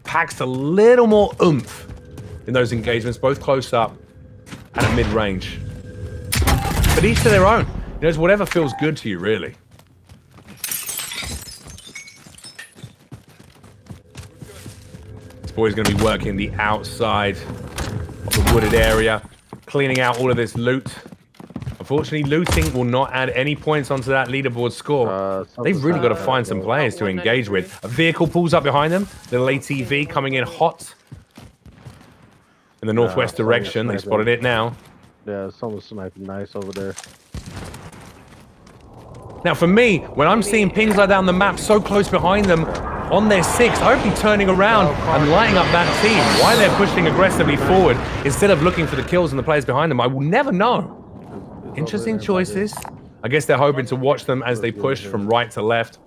packs a little more oomph in those engagements, both close up and at mid-range. But each to their own. You know, it's whatever feels good to you, really. This boy's going to be working the outside of the wooded area, cleaning out all of this loot. Unfortunately, looting will not add any points onto that leaderboard score. They've really got to find some players to engage with. A vehicle pulls up behind them. Little ATV coming in hot. In the northwest direction, they spotted it now. Yeah, someone's sniping nice over there. Now, for me, when I'm seeing pings like that on the map so close behind them, on their 6, I would be turning around and lighting up that team. Why they're pushing aggressively forward instead of looking for the kills and the players behind them, I will never know. Interesting choices. I guess they're hoping to watch them as they push from right to left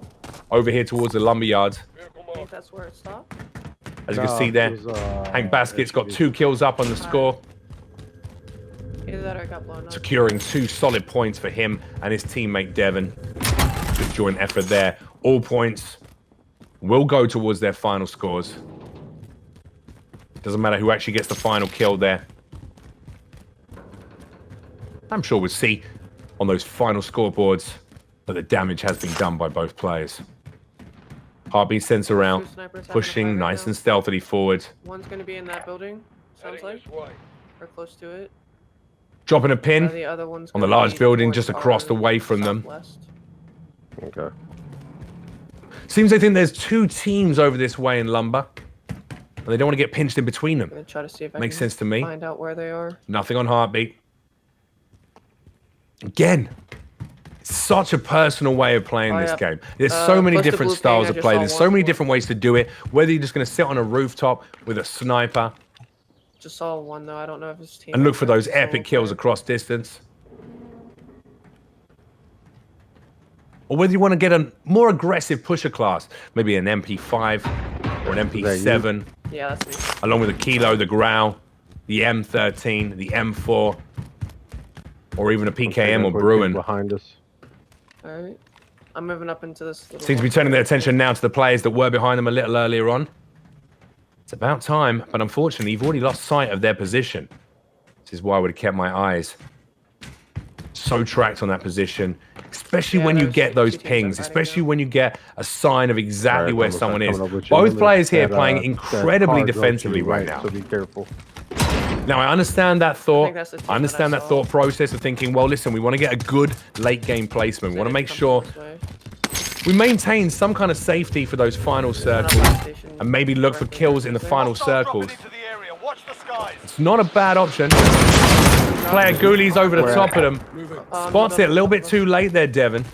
over here towards the lumberyard. I think that's where it stopped. As you can see there, Hank Basket's got 2 kills up on the score. Either that or I got blown up. Securing 2 solid points for him and his teammate Devin. Good joint effort there. All points will go towards their final scores. Doesn't matter who actually gets the final kill there. I'm sure we'll see on those final scoreboards that the damage has been done by both players. Heartbeat sensor out, pushing nice and stealthily forward. One's going to be in that building, sounds like. Or close to it. Dropping a pin The other one's on the gonna large be building towards just across the way from them. southwest. Okay. Seems they think there's 2 teams over this way in Lumber, and they don't want to get pinched in between them. I'm going to try to see if I Makes can sense to me. find out where they are. Nothing on Heartbeat. Again, it's such a personal way of playing this game. There's so many close to different blue styles ping, of I play. just There's saw so one. many different ways to do it. Whether you're just going to sit on a rooftop with a sniper Just saw one though. I don't know if it's team. and look for those epic kills across distance. Or whether you want to get a more aggressive pusher class, maybe an MP5 or an MP7, Yeah, that's me. along with the Kilo, the Grau, the M13, the M4, or even a PKM or Bruin. Behind us. All right. I'm moving up into this. Little Seems to be turning their attention now to the players that were behind them a little earlier on. It's about time, but unfortunately, you've already lost sight of their position. This is why I would have kept my eyes so tracked on that position, especially when you get those pings, especially when you get a sign of exactly where someone is. Both players here playing incredibly defensively right now. So be careful. Now, I understand that thought. that's the team I understand that I that saw. thought process of thinking, well, listen, we want to get a good late game placement. We want to make sure we maintain some kind of safety for those final circles and maybe look for kills in the final circles. It's not a bad option. Player Ghoulies over the top of them. Spots it a little bit too late there, Devin.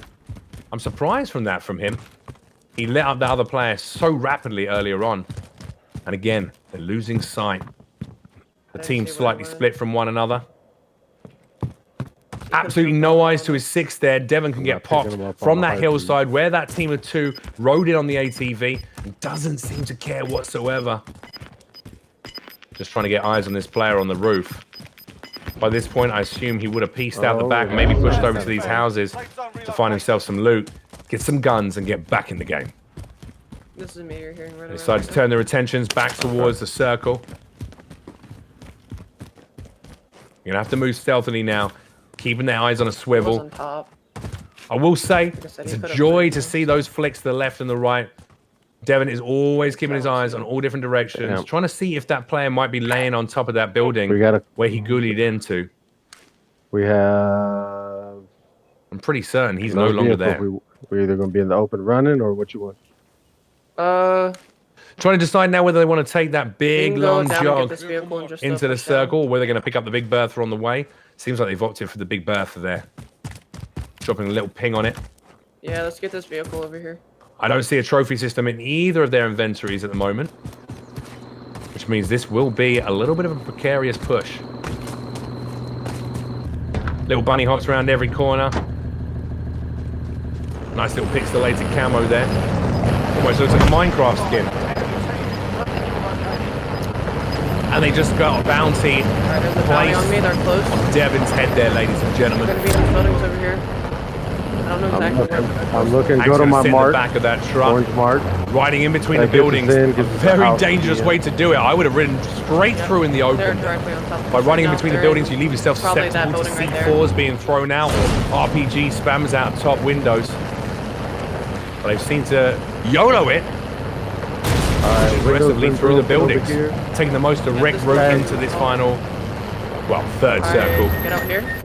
I'm surprised from him. He lit up the other player so rapidly earlier on. And again, they're losing sight. The team slightly split from one another. Absolutely no eyes to his 6 there. Devon can get popped from that hillside where that team of 2 rode in on the ATV and doesn't seem to care whatsoever. Just trying to get eyes on this player on the roof. By this point, I assume he would have pieced out the back, maybe pushed over to these houses to find himself some loot, get some guns, and get back in the game. This is me you're hearing right. They decide to turn their attentions back towards the circle. You're going to have to move stealthily now, keeping their eyes on a swivel. On top. I will say, it's a joy to see those flicks to the left and the right. Devon is always keeping his eyes on all different directions, trying to see if that player might be laying on top of that building where he ghoulied into. We have... I'm pretty certain he's no longer there. We're either going to be in the open running or what you want. Trying to decide now whether they want to take that big, long jog into the circle, or whether they're going to pick up the Big Bertha on the way. Seems like they've opted for the Big Bertha there. Dropping a little ping on it. Yeah, let's get this vehicle over here. I don't see a trophy system in either of their inventories at the moment, which means this will be a little bit of a precarious push. Little bunny hops around every corner. Nice little pixelated camo there. Almost looks like a Minecraft skin. And they just got a bounty placed on Devon's head there, ladies and gentlemen. We're gonna be in the buildings over here. I don't know exactly. I'm looking. Go to my mark. The back of that truck. Orange mark. Riding in between the buildings. A very dangerous way to do it. I would have ridden straight through in the open. By running in between the buildings, you leave yourself susceptible to C4s being thrown out or RPG spams out top windows. But they've seemed to YOLO it aggressively through the buildings, taking the most direct route into this final, well, third circle. Get up here.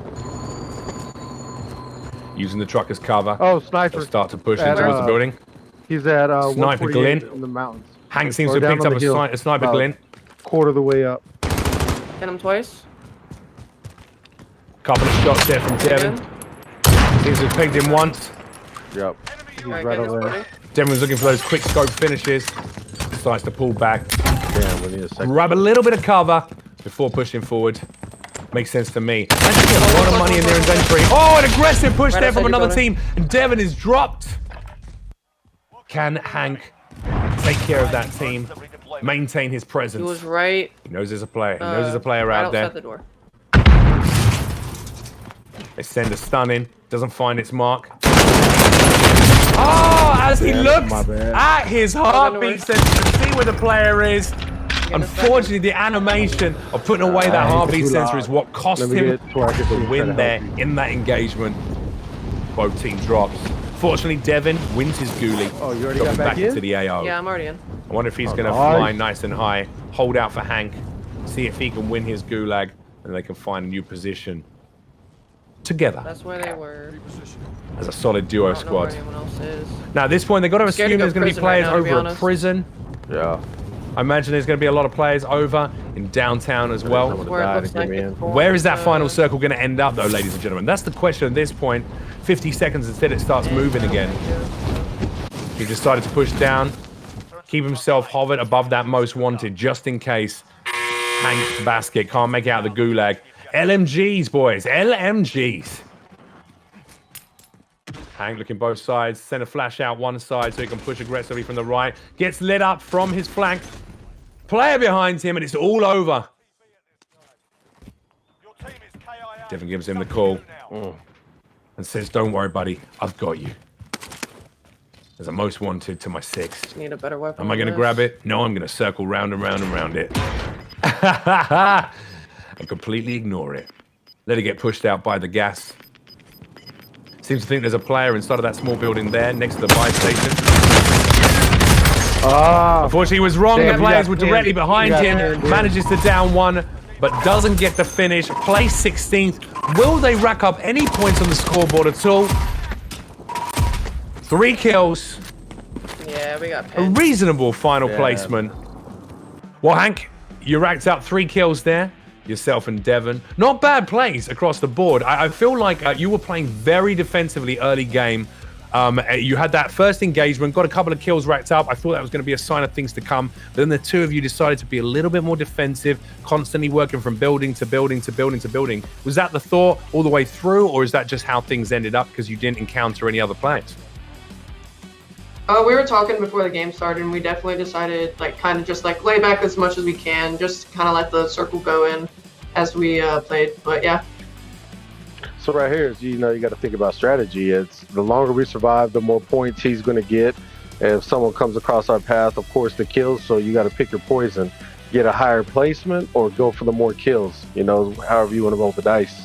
Using the truck as cover. Oh, sniper. They'll start to push in towards the building. He's at Sniper glint in the mountains. Hank seems to have picked up a sniper glint. Quarter of the way up. Hit him twice. Couple of shots there from Devon. Seems to have pegged him once. Yep. He's right over there. Devon was looking for those quick scope finishes. Decides to pull back. Damn, we need a second. Grab a little bit of cover before pushing forward. Makes sense to me. And they get a lot of money in their inventory. Oh, an aggressive push there from another team. And Devon is dropped. Can Hank take care of that team? Maintain his presence. He was right. He knows there's a player. He knows there's a player out there. The door. They send a stun in. Doesn't find its mark. Oh, as he looks at his heartbeat sensor to see where the player is. Unfortunately, the animation of putting away that heartbeat sensor is what cost him the win there in that engagement. Both team drops. Fortunately, Devon wins his ghoulie. Oh, you already got back into the AO. Yeah, I'm already in. I wonder if he's going to fly nice and high, hold out for Hank, see if he can win his gulag, and they can find a new position together. That's where they were. As a solid duo squad. Anyone else is. Now, at this point, they've got to assume there's going to be players over at prison. Yeah. I imagine there's going to be a lot of players over in downtown as well. Where is that final circle going to end up, though, ladies and gentlemen? That's the question at this point. 50 seconds instead, it starts moving again. He decided to push down, keep himself hovered above that most wanted, just in case Hank's basket can't make out the gulag. LMGs, boys, LMGs. Hank looking both sides, send a flash out one side so he can push aggressively from the right. Gets lit up from his flank. Player behind him, and it's all over. Devon gives him the call and says, "Don't worry, buddy. I've got you." There's a most wanted to my 6. Need a better weapon. Am I going to grab it? No, I'm going to circle round and round and round it. And completely ignore it. Let it get pushed out by the gas. Seems to think there's a player inside of that small building there, next to the buy station. Unfortunately, he was wrong. The players were directly behind him. Manages to down one, but doesn't get the finish. Place 16th. Will they rack up any points on the scoreboard at all? 3 kills. Yeah, we got a reasonable final placement. Well, Hank, you racked up 3 kills there. Yourself and Devon. Not bad plays across the board. I feel like you were playing very defensively early game, You had that first engagement, got a couple of kills racked up. I thought that was going to be a sign of things to come. But then the two of you decided to be a little bit more defensive, constantly working from building to building to building to building. Was that the thought all the way through, or is that just how things ended up because you didn't encounter any other players? We were talking before the game started, and we definitely decided, like, kind of just like lay back as much as we can, just kind of let the circle go in as we played. But yeah. So right here is, you got to think about strategy. It's the longer we survive, the more points he's going to get. And if someone comes across our path, of course, the kills. So you got to pick your poison, get a higher placement, or go for the more kills. However you want to roll the dice.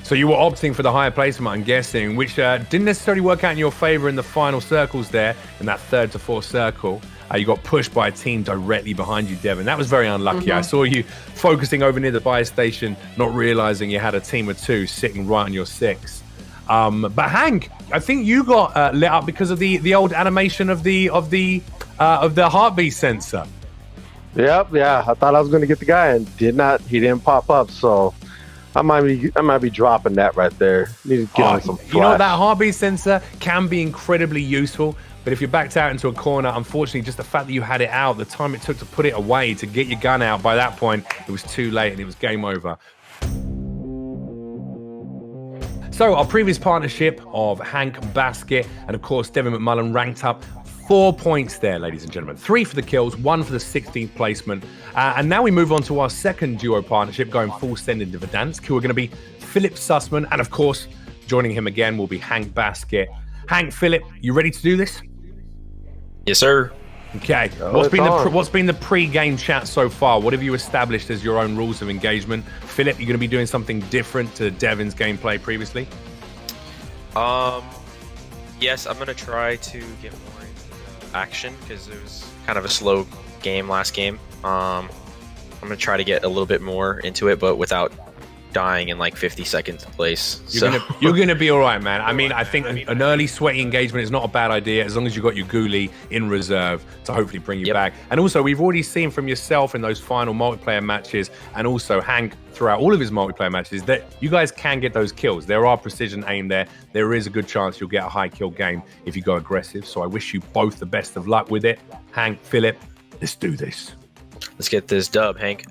So you were opting for the higher placement, I'm guessing, which didn't necessarily work out in your favor in the final circles there, in that 3rd to 4th circle. You got pushed by a team directly behind you, Devin. That was very unlucky. I saw you focusing over near the buy station, not realizing you had a team of 2 sitting right on your 6. But Hank, I think you got lit up because of the old animation of the heartbeat sensor. Yep, yeah. I thought I was going to get the guy, and he didn't pop up. So I might be dropping that right there. Need to get on some flash. That heartbeat sensor can be incredibly useful. But if you're backed out into a corner, unfortunately, just the fact that you had it out, the time it took to put it away, to get your gun out, by that point, it was too late and it was game over. So our previous partnership of Hank Basket and, of course, Devin McMullen ranked up 4 points there, ladies and gentlemen. 3 for the kills, 1 for the 16th placement. And now we move on to our second duo partnership, going full send into Verdansk, who are going to be Philip Sussman. And, of course, joining him again will be Hank Basket. Hank, Philip, you ready to do this? Yes, sir. Okay. What's been the pre-game chat so far? What have you established as your own rules of engagement? Philip, you're going to be doing something different to Devin's gameplay previously? Yes, I'm going to try to get more into action because it was kind of a slow game last game. I'm going to try to get a little bit more into it, but without dying in like 50 seconds in place. You're gonna be all right, man. I mean, I think an early sweaty engagement is not a bad idea as long as you've got your ghoulie in reserve to hopefully bring you back. And also, we've already seen from yourself in those final multiplayer matches, and also Hank throughout all of his multiplayer matches, that you guys can get those kills. There are precision aim there. There is a good chance you'll get a high kill game if you go aggressive. So I wish you both the best of luck with it. Hank, Philip, let's do this. Let's get this dub, Hank.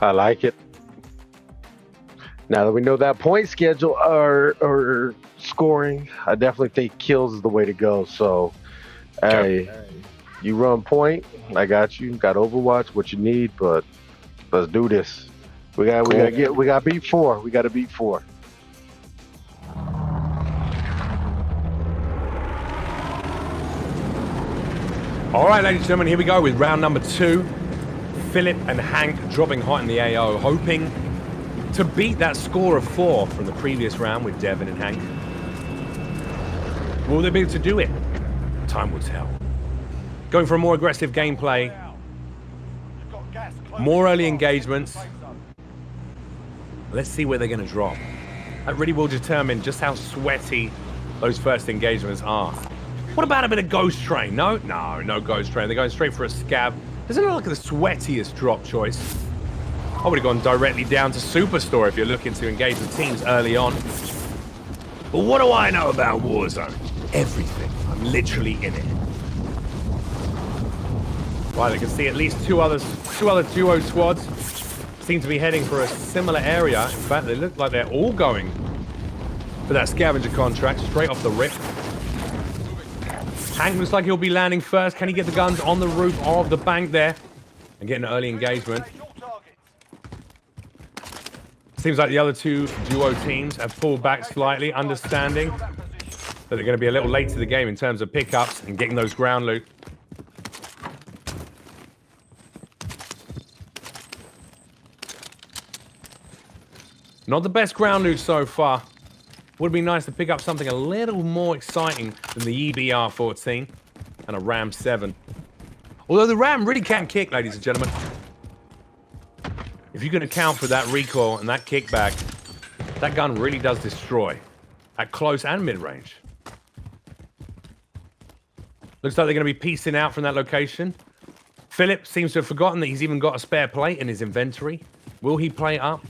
I like it. Now that we know that point schedule or scoring, I definitely think kills is the way to go. So, hey, you run point, I got you. Got Overwatch, what you need, but let's do this. We got to beat 4. We got to beat 4. All right, ladies and gentlemen, here we go with round number 2. Philip and Hank dropping hot in the AO, hoping to beat that score of 4 from the previous round with Devin and Hank. Will they be able to do it? Time will tell. Going for a more aggressive gameplay, more early engagements. Let's see where they're going to drop. That really will determine just how sweaty those first engagements are. What about a bit of Ghost Train? No Ghost Train. They're going straight for a Scab. Doesn't look like the sweatiest drop choice. I would have gone directly down to Superstore if you're looking to engage with teams early on. But what do I know about Warzone? Everything. I'm literally in it. Right, I can see at least two other duo squads seem to be heading for a similar area. In fact, they look like they're all going for that scavenger contract straight off the rip. Hank looks like he'll be landing first. Can he get the guns on the roof of the bank there and get an early engagement? Seems like the other two duo teams have pulled back slightly, understanding that they're going to be a little late to the game in terms of pickups and getting those ground loot. Not the best ground loot so far. Would be nice to pick up something a little more exciting than the EBR-14 and a Ram 7. Although the Ram really can kick, ladies and gentlemen. If you can account for that recoil and that kickback, that gun really does destroy at close and mid-range. Looks like they're going to be piecing out from that location. Philip seems to have forgotten that he's even got a spare plate in his inventory. Will he play it up?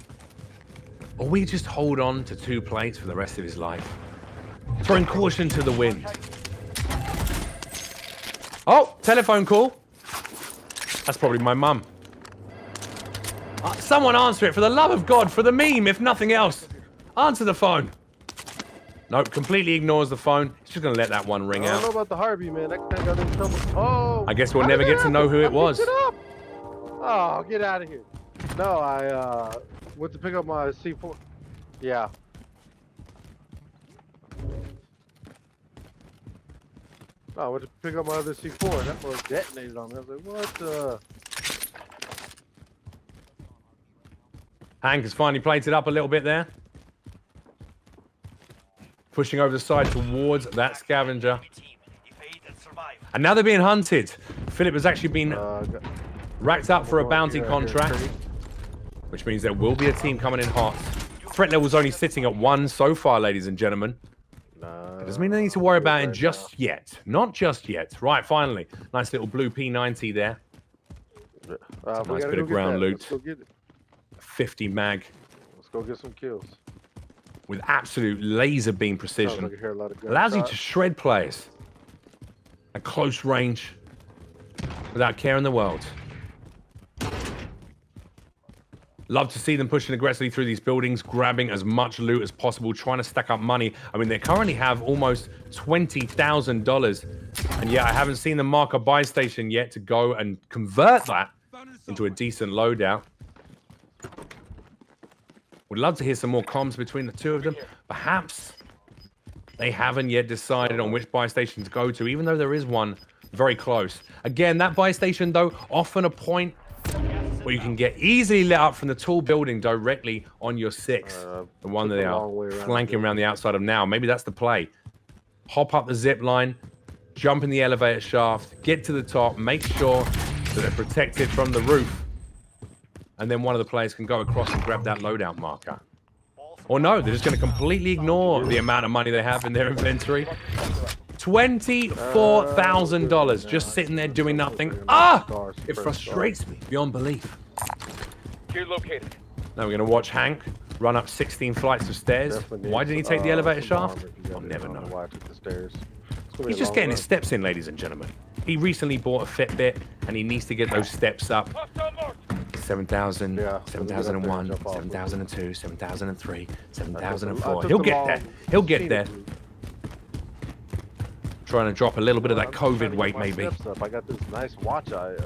Or will he just hold on to 2 plates for the rest of his life? throwing caution to the wind. Oh, telephone call. That's probably my mum. Someone answer it, for the love of God, for the meme, if nothing else. Answer the phone. Nope, completely ignores the phone. He's just going to let that one ring I don't out. know about the Harvey, man. That guy got in trouble. Oh! I guess we'll never get to know who it was. Oh, get out of here. No, I went to pick up my C4. Yeah. I went to pick up my other C4 and that was detonated on me. I was like, what the? Hank has finally plated up a little bit there. Pushing over the side towards that scavenger. And now they're being hunted. Philip has actually been racked up for a bounty contract, which means there will be a team coming in hot. Threat level's only sitting at 1 so far, ladies and gentlemen. It doesn't mean they need to worry about it just yet. Not just yet. Right, finally. Nice little blue P90 there. Nice bit of ground loot. 50 mag. Let's go get some kills. With absolute laser beam precision. Like Allows you to shred players at close range without care in the world. Love to see them pushing aggressively through these buildings, grabbing as much loot as possible, trying to stack up money. I mean, they currently have almost $20,000. And yet I haven't seen them mark a buy station yet to go and convert that into a decent loadout. Would love to hear some more comms between the two of them. Perhaps they haven't yet decided on which buy station to go to, even though there is one very close. Again, that buy station, though, often a point where you can get easily lit up from the tall building directly on your 6. The one that they are flanking around the outside of now. Maybe that's the play. Hop up the zip line, jump in the elevator shaft, get to the top, make sure that they're protected from the roof. And then one of the players can go across and grab that loadout marker. Or no, they're just going to completely ignore the amount of money they have in their inventory. $24,000 just sitting there doing nothing. It frustrates me beyond belief. Gear located. Now we're going to watch Hank run up 16 flights of stairs. Why didn't he take the elevator shaft? I'll never know. He's just getting his steps in, ladies and gentlemen. He recently bought a Fitbit, and he needs to get those steps up. 7,000, 7,001, 7,002, 7,003, 7,004. He'll get there. He'll get there. Trying to drop a little bit of that COVID weight, maybe. I got this nice watch I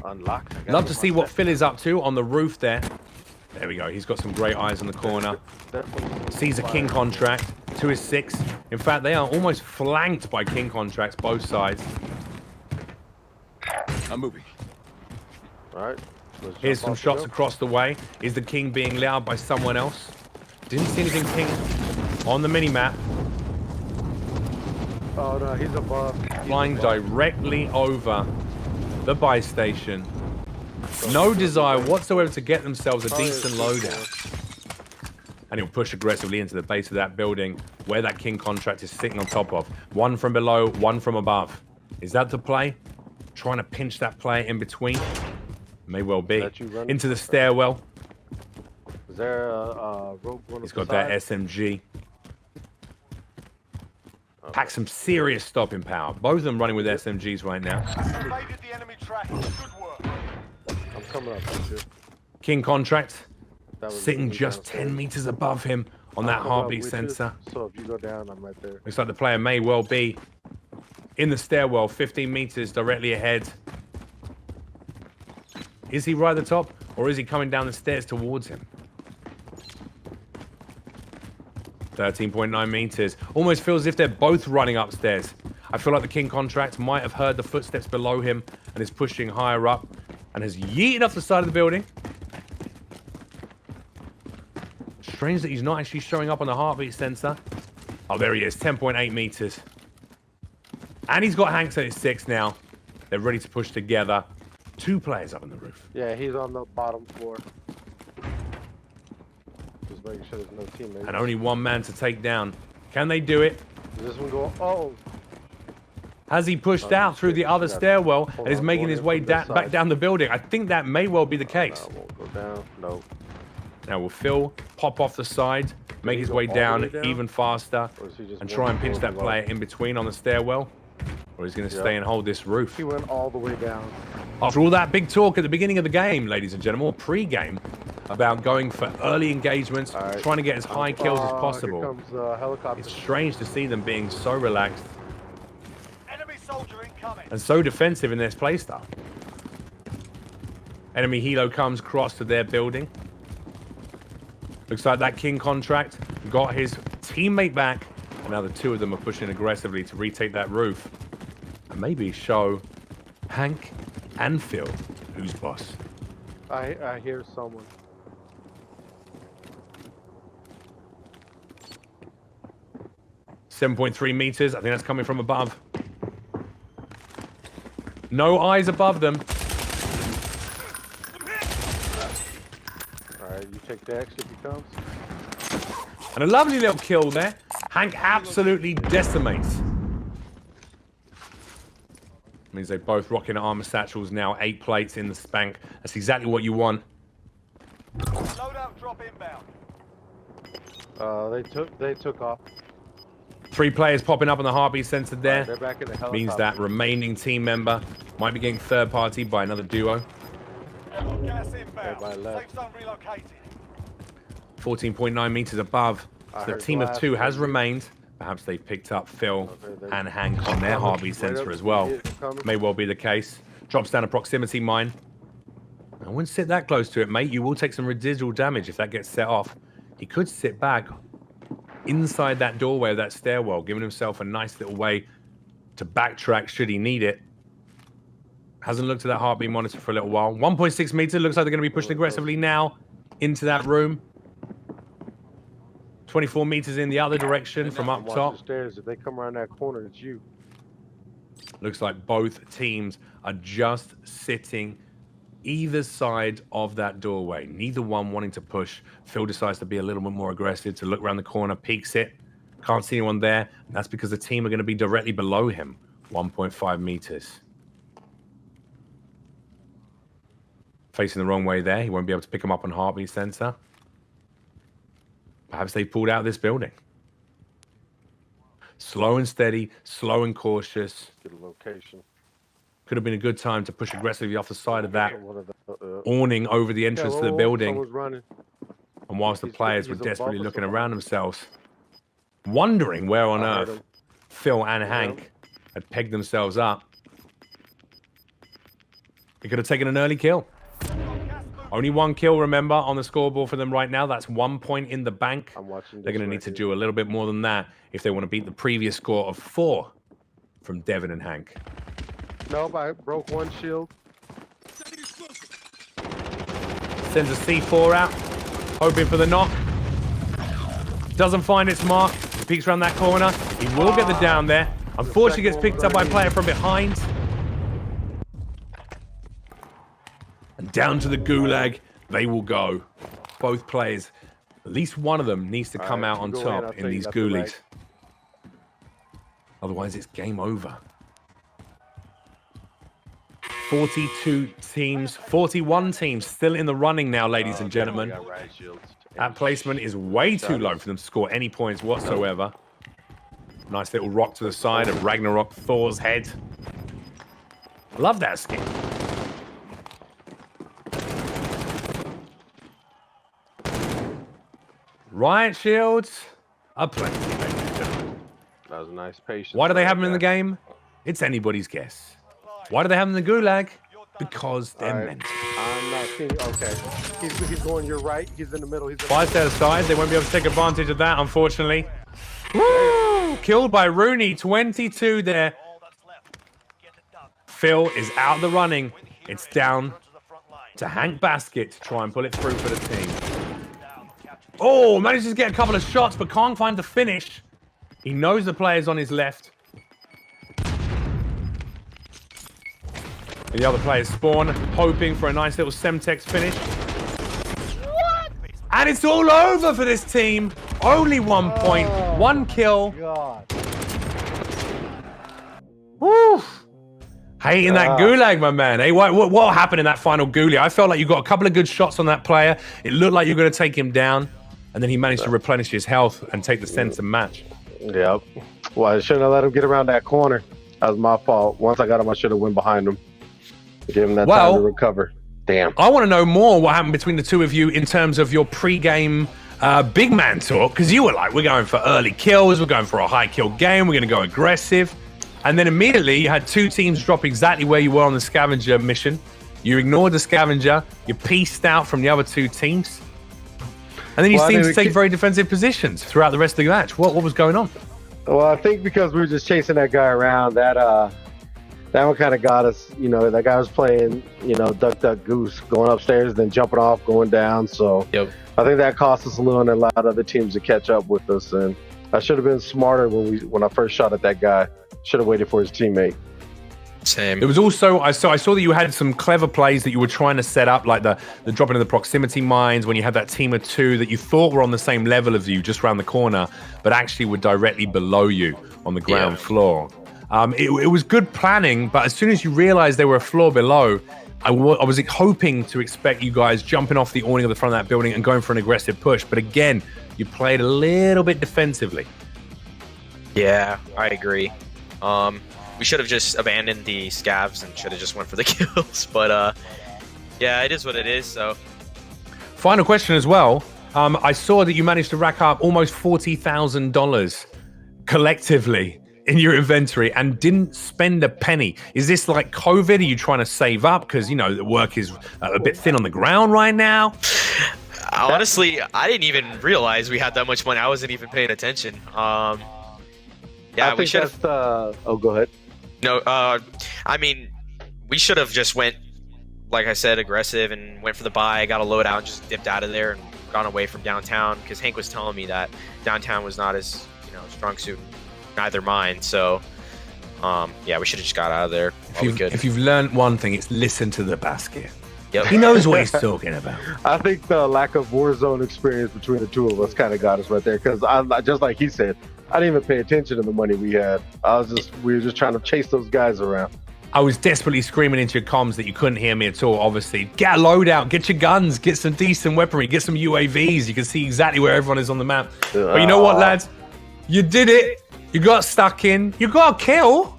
unlocked. Love to see what Phil is up to on the roof there. There we go. He's got some great eyes in the corner. Sees a king contract to his 6. In fact, they are almost flanked by king contracts, both sides. I'm moving. All right. Here's some shots across the way. Is the king being lit up by someone else? Didn't see anything pink on the mini-map. Oh, no, he's above. Flying directly over the buy station. No desire whatsoever to get themselves a decent loadout. And he'll push aggressively into the base of that building where that king contract is sitting on top of. One from below, one from above. Is that the play? Trying to pinch that player in between? May well be. Into the stairwell. Is there a rope going? He's got that SMG. Pack some serious stopping power. Both of them running with SMGs right now. I'm coming up. King contract sitting just 10 meters above him on that heartbeat sensor. So if you go down, I'm right there. Looks like the player may well be in the stairwell, 15 meters directly ahead. Is he right at the top, or is he coming down the stairs towards him? 13.9 meters. Almost feels as if they're both running upstairs. I feel like the king contract might have heard the footsteps below him and is pushing higher up and has yeeted off the side of the building. Strange that he's not actually showing up on the heartbeat sensor. Oh, there he is, 10.8 meters. And he's got Hanks at his 6 now. They're ready to push together. 2 players up on the roof. Yeah, he's on the bottom floor. Just making sure there's no teammates. And only one man to take down. Can they do it? Does this one go? Oh. Has he pushed out through the other stairwell and is making his way back down the building? I think that may well be the case. I won't go down. No. Now will Phil pop off the side, make his way down even faster, and try and pinch that player in between on the stairwell? Or he's going to stay and hold this roof? He went all the way down. After all that big talk at the beginning of the game, ladies and gentlemen, or pre-game, about going for early engagements, trying to get as high kills as possible. Here comes, helicopter. It's strange to see them being so relaxed Enemy soldier incoming. and so defensive in their playstyle. Enemy helo comes across to their building. Looks like that King contract got his teammate back, and now the two of them are pushing aggressively to retake that roof and maybe show Hank and Phil who's boss. I hear someone. .3 meters. I think that's coming from above. No eyes above them. Alright, you take the X if he comes. And a lovely little kill there. Hank absolutely decimates. Means they're both rocking armor satchels now. 8 plates in the spank. That's exactly what you want. Loadout drop inbound. They took off. 3 players popping up on the heartbeat sensor there. They're back in the helicopter. Means that remaining team member might be getting third party by another duo. Gas inbound. Safe zone relocated. 14.9 meters above. So the team of 2 has remained. Perhaps they picked up Phil and Hank on their heartbeat sensor as well. May well be the case. Drops down a proximity mine. I wouldn't sit that close to it, mate. You will take some residual damage if that gets set off. He could sit back inside that doorway of that stairwell, giving himself a nice little way to backtrack should he need it. Hasn't looked at that heartbeat monitor for a little while. 1.6 meter. Looks like they're going to be pushed aggressively now into that room. 24 meters in the other direction from up Watch top. the stairs. If they come around that corner, it's you. Looks like both teams are just sitting either side of that doorway. Neither one wanting to push. Phil decides to be a little bit more aggressive, to look around the corner, peeks it. Can't see anyone there. And that's because the team are going to be directly below him. 1.5 meters. Facing the wrong way there. He won't be able to pick him up on heartbeat sensor. Perhaps they pulled out of this building. Slow and steady, slow and cautious. Get a location. Could have been a good time to push aggressively off the side of that awning over the entrance to the building. And whilst the players were desperately looking around themselves, wondering where on earth Phil and Hank had pegged themselves up, he could have taken an early kill. Only 1 kill, remember, on the scoreboard for them right now. That's 1 point in the bank. They're going to need to do a little bit more than that if they want to beat the previous score of 4 from Devin and Hank. Nope, I broke 1 shield. Sends a C4 out, hoping for the knock. Doesn't find its mark. He peeks around that corner. He will get the down there. Unfortunately, gets picked up by a player from behind. And down to the gulag they will go. Both players, at least one of them needs to come out on top in these gulags. Otherwise, it's game over. 42 teams, 41 teams still in the running now, ladies and gentlemen. That placement is way too low for them to score any points whatsoever. Nice little rock to the side of Ragnarok Thor's head. Love that skin. Riot shields are plenty, ladies and gentlemen. That was a nice patience. Why do they have them in the game? It's anybody's guess. Why do they have them in the gulag? Because they're meant to. I'm not seeing. Okay. He's going your right. He's in the middle. He's in the Five set aside. They won't be able to take advantage of that, unfortunately. Woo! Killed by Rooney. 22 there. Phil is out of the running. It's down to Hank Basket to try and pull it through for the team. Oh, manages to get a couple of shots, but can't find the finish. He knows the player's on his left. The other players spawn, hoping for a nice little Semtex finish. What? And it's all over for this team. Only 1 point, 1 kill. God. Woo! Hating that gulag, my man. Hey, what happened in that final gulag? I felt like you got a couple of good shots on that player. It looked like you were going to take him down, and then he managed to replenish his health and take the center match. Yep. Well, I shouldn't have let him get around that corner. That was my fault. Once I got him, I should have went behind him. Give him that time to recover. Damn. I want to know more what happened between the two of you in terms of your pre-game big man talk, because you were like, we're going for early kills, we're going for a high kill game, we're going to go aggressive. And then immediately you had two teams drop exactly where you were on the scavenger mission. You ignored the scavenger, you pieced out from the other two teams. And then you seemed to take very defensive positions throughout the rest of the match. What was going on? Well, I think because we were just chasing that guy around, that one kind of got us. You know, that guy was playing, duck, duck, goose, going upstairs, then jumping off, going down. So I think that cost us a little and allowed other teams to catch up with us. And I should have been smarter when I first shot at that guy. Should have waited for his teammate. Same. It was also, I saw that you had some clever plays that you were trying to set up, like the dropping of the proximity mines when you had that team of two that you thought were on the same level as you just around the corner, but actually were directly below you on the ground floor. It was good planning, but as soon as you realized they were a floor below, I was hoping to expect you guys jumping off the awning of the front of that building and going for an aggressive push. But again, you played a little bit defensively. Yeah, I agree. We should have just abandoned the scavs and should have just went for the kills. But yeah, it is what it is. So, final question as well. I saw that you managed to rack up almost $40,000 collectively in your inventory and didn't spend a penny. Is this like COVID? Are you trying to save up because the work is a bit thin on the ground right now? Honestly, I didn't even realize we had that much money. I wasn't even paying attention. Yeah, we should have. Oh, go ahead. No, I mean, we should have just went, like I said, aggressive and went for the buy, got a loadout, and just dipped out of there and gone away from downtown. Because Hank was telling me that downtown was not his, strong suit, neither mine. So, yeah, we should have just got out of there. If you've learned one thing, it's listen to the basket. Yep. He knows what he's talking about. I think the lack of Warzone experience between the two of us kind of got us right there. Because just like he said, I didn't even pay attention to the money we had. We were just trying to chase those guys around. I was desperately screaming into your comms that you couldn't hear me at all, obviously. Get a loadout, get your guns, get some decent weaponry, get some UAVs. You can see exactly where everyone is on the map. But you know what, lads? You did it. You got stuck in. You got a kill.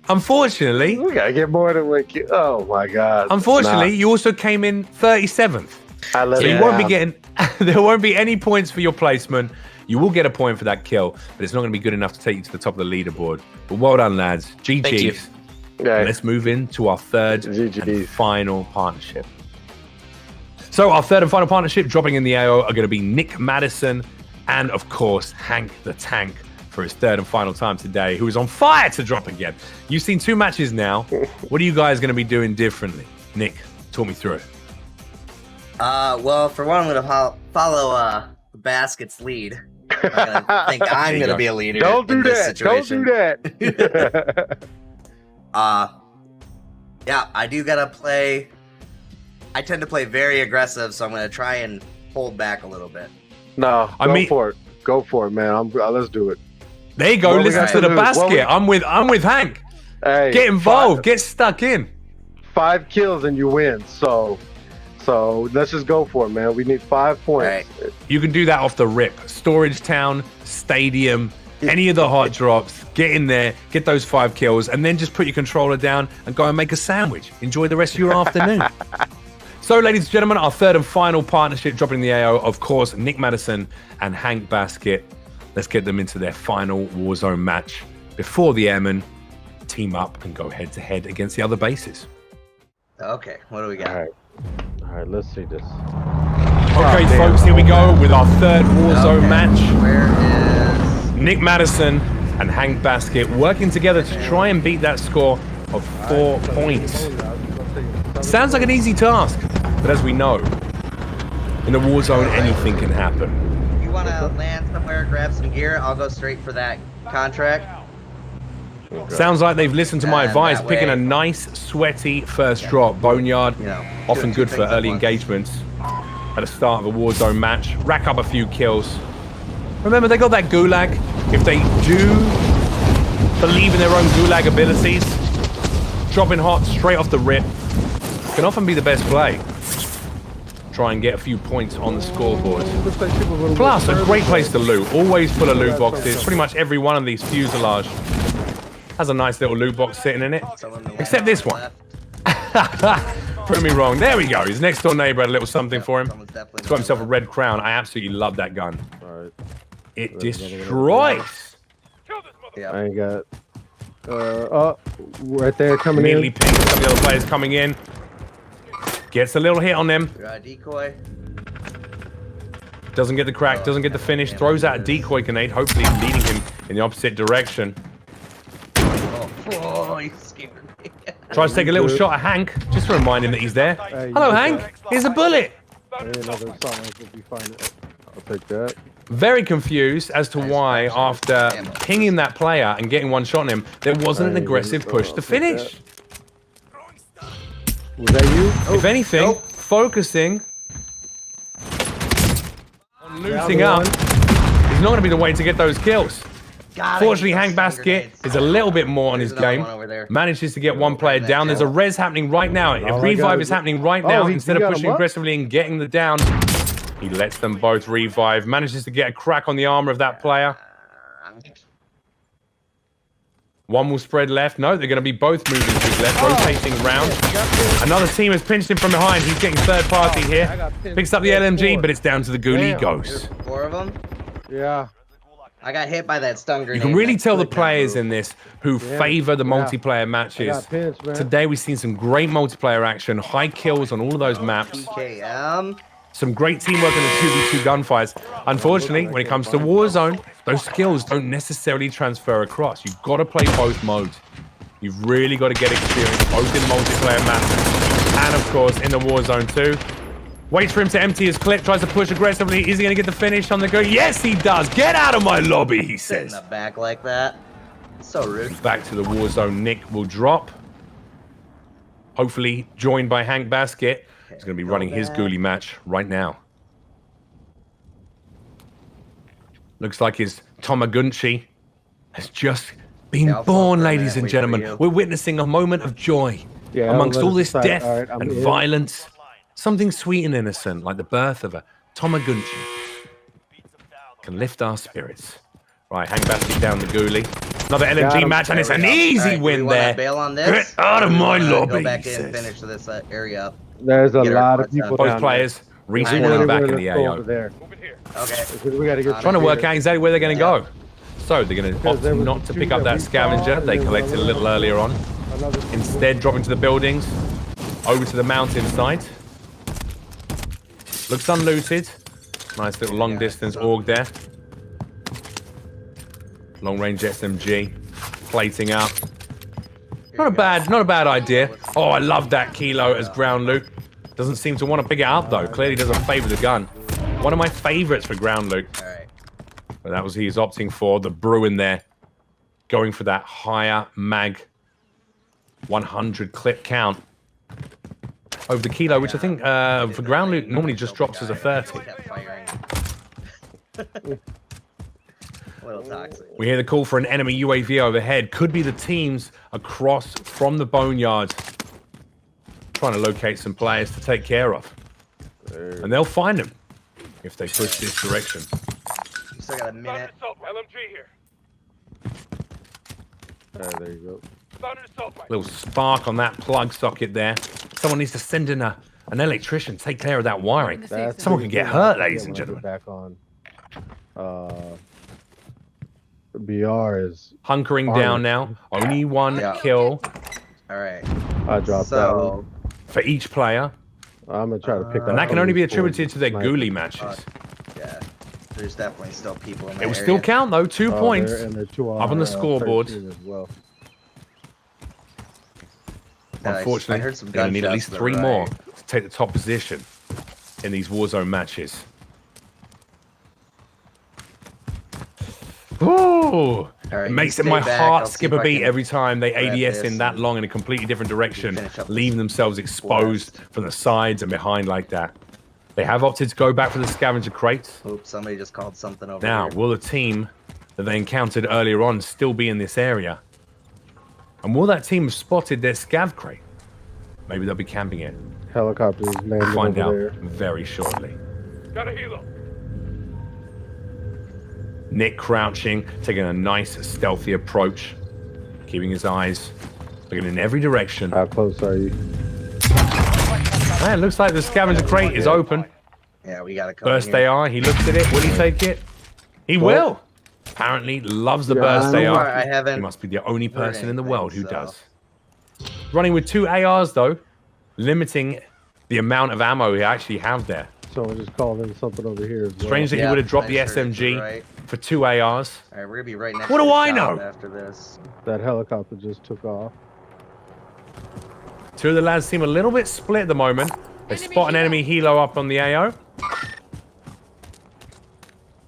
Unfortunately. We got to get more than one kill. Oh, my God. Unfortunately, you also came in 37th. So you won't be getting... there won't be any points for your placement. You will get a point for that kill, but it's not going to be good enough to take you to the top of the leaderboard. But well done, lads. GG's. Okay. Let's move into our third and final partnership. So our third and final partnership dropping in the AO are going to be Nick Madison and, of course, Hank the Tank for his third and final time today, who is on fire to drop again. You've seen two matches now. What are you guys going to be doing differently? Nick, talk me through it. Well, for one, I'm going to follow the Basket's lead. I think I'm going to be a leader. Don't do this that. situation. Don't do that. Yeah, I do got to play. I tend to play very aggressive, so I'm going to try and hold back a little bit. No, go for it. Go for it, man. Let's do it. There you go. Listen to the basket. I'm with Hank. Hey, get involved. Get stuck in. 5 kills and you win. So let's just go for it, man. We need 5 points. Right. You can do that off the rip. Storage Town, Stadium, any of the hot drops. Get in there, get those 5 kills, and then just put your controller down and go and make a sandwich. Enjoy the rest of your afternoon. So, ladies and gentlemen, our third and final partnership dropping the AO, of course, Nick Madison and Hank Basket. Let's get them into their final Warzone match before the Airmen team up and go head-to-head against the other bases. Okay, what do we got? All right, let's see this. Okay, folks, here we go with our third Warzone match. Where is Nick Madison and Hank Basket working together to try and beat that score of 4 points. Sounds like an easy task, but as we know, in the Warzone, anything can happen. You want to land somewhere, grab some gear? I'll go straight for that contract. Sounds like they've listened to my advice, picking a nice, sweaty first drop. Boneyard, often good for early engagements at the start of a Warzone match. Rack up a few kills. Remember, they got that gulag. If they do believe in their own gulag abilities, dropping hot straight off the rip can often be the best play. Try and get a few points on the scoreboard. Plus, a great place to loot. Always full of loot boxes. Pretty much every one of these fuselage has a nice little loot box sitting in it. Except this one. Prove me wrong. There we go. His next door neighbor had a little something for him. He's got himself a red crown. I absolutely love that gun. It destroys. I ain't got. Oh, right there coming in. Immediately pings some of the other players coming in. Gets a little hit on them. Decoy. Doesn't get the crack, doesn't get the finish. Throws out a decoy grenade, hopefully leading him in the opposite direction. Oh, he scared me. Tries to take a little shot at Hank, just to remind him that he's there. Hello, Hank. Here's a bullet. I'll take that. Very confused as to why, after pinging that player and getting one shot on him, there wasn't an aggressive push to finish. Was that you? If anything, focusing on looting up is not going to be the way to get those kills. Fortunately, Hank Basket is a little bit more on his game. Manages to get one player down. There's a res happening right now. A revive is happening right now. Instead of pushing aggressively and getting the down, he lets them both revive. Manages to get a crack on the armor of that player. One will spread left. No, they're going to be both moving to his left, rotating round. Another team has pinched him from behind. He's getting third party here. Picks up the LMG, but it's down to the ghoulie goes. 4 of them? Yeah. I got hit by that stun grenade. You can really tell the players in this who favor the multiplayer matches. Today we've seen some great multiplayer action, high kills on all of those maps. Some great teamwork in the 2v2 gunfights. Unfortunately, when it comes to Warzone, those skills don't necessarily transfer across. You've got to play both modes. You've really got to get experience both in multiplayer maps and, of course, in the Warzone too. Waits for him to empty his clip, tries to push aggressively. Is he going to get the finish on the go? Yes, he does. Get out of my lobby, he says. In the back like that. So rude. Back to the Warzone. Nick will drop. Hopefully joined by Hank Basket. He's going to be running his ghoulie match right now. Looks like his Tomagunchi has just been born, ladies and gentlemen. We're witnessing a moment of joy amongst all this death and violence. Something sweet and innocent, like the birth of a Tomagunchi, can lift our spirits. Right, Hank Basket down the ghoulie. Another LMG match, and it's an easy win there. Bail on this? Get out of my lobby, Go back in and finish this area up. There's a lot of people. Both players respawning back in the AO. Okay. We gotta get Trying to work out exactly where they're going to go. So they're going to opt not to pick up that scavenger they collected a little earlier on. Instead, dropping to the buildings, over to the mountainside. Looks unlooted. Nice little long distance AUG there. Long range SMG. Plating up. Not a bad idea. Oh, I love that kilo as ground loot. Doesn't seem to want to pick it up though. Clearly doesn't favor the gun. One of my favorites for ground loot. But that was he's opting for. The Bruin there. Going for that higher mag 100 clip count. Over the kilo, which I think for ground loot normally just drops as a 30. We hear the call for an enemy UAV overhead. Could be the teams across from the boneyard. Trying to locate some players to take care of. And they'll find them if they push this direction. You still got a minute. LMG here. There you go. Little spark on that plug socket there. Someone needs to send in an electrician, take care of that wiring. Someone can get hurt, ladies and gentlemen. Back on. BR is hunkering down now. Only one kill. All right. I dropped that one. For each player. I'm gonna try to pick up. And that can only be attributed to their ghoulie matches. Yeah. There's definitely still people in there. It will still count though. 2 points up on the scoreboard. As well. Unfortunately, they're going to need at least 3 more to take the top position in these Warzone matches. Ooh! It makes my heart skip a beat every time they ADS in that long in a completely different direction, leaving themselves exposed from the sides and behind like that. They have opted to go back for the scavenger crates. Oops, somebody just called something over Now, here. will the team that they encountered earlier on still be in this area? And will that team have spotted their scav crate? Maybe they'll be camping it. Helicopters landing We'll find out over very shortly. Got a healer. Nick crouching, taking a nice stealthy approach, keeping his eyes looking in every direction. How close are you? Man, looks like the scavenger crate is open. Yeah, we gotta come. Burst AR, he looks at it. Will he take it? He will. Apparently loves the burst AR. I haven't. He must be the only person in the anything, world who so. does. Running with 2 ARs though, limiting the amount of ammo he actually have there. Someone just called in something over here as well. Strange that he would have dropped the SMG for 2 ARs. All right, we're gonna be right next. What to do the I shop know? After this. That helicopter just took off. 2 of the lads seem a little bit split at the moment. They spot an enemy helo up on the AO.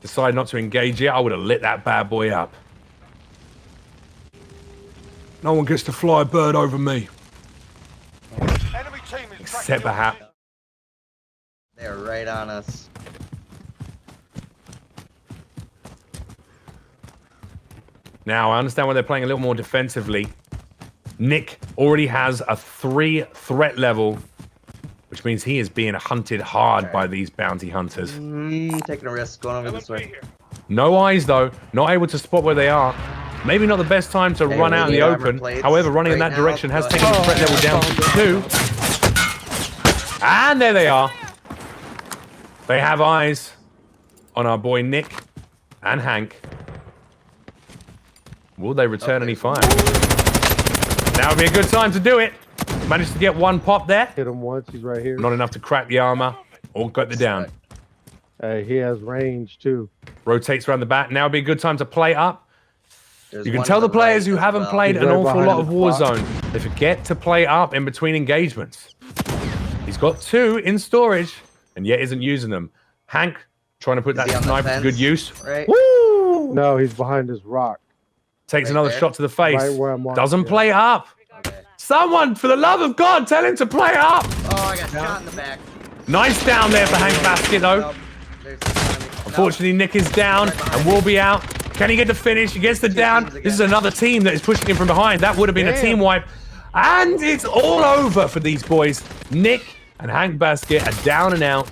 Decide not to engage it. I would have lit that bad boy up. No one gets to fly a bird over me. Enemy team is Except perhaps. They're right on us. Now, I understand why they're playing a little more defensively. Nick already has a 3 threat level, which means he is being hunted hard by these bounty hunters. Taking a risk, going over this way. No eyes, though. Not able to spot where they are. Maybe not the best time to run out in the open. However, running in that direction has taken the threat level down to 2. And there they are. They have eyes on our boy Nick and Hank. Will they return any fire? Now would be a good time to do it. Managed to get 1 pop there. Hit him once, he's right here. Not enough to crack the armor or got the down. He has range too. Rotates around the back. Now would be a good time to play up. There's You can one tell to the players right who as haven't well. played He's an right awful behind lot of the box. Warzone. They forget to play up in between engagements. He's got 2 in storage and yet isn't using them. Hank trying to put that he on the sniper to fence? good use. Right. Woo! No, he's behind this rock. Takes Right another there? shot to the face. Right where I'm walking, Doesn't yeah. play up. Okay. Someone, for the love of God, tell him to play up. Oh, I got shot in the back. Nice down there for Hank Basket, though. Nope. There's the enemy. Unfortunately, Nick is down and will be out. Can he get the finish? He gets the down. This is another team that is pushing him from behind. That would have been a team wipe. And it's all over for these boys. Nick and Hank Basket are down and out.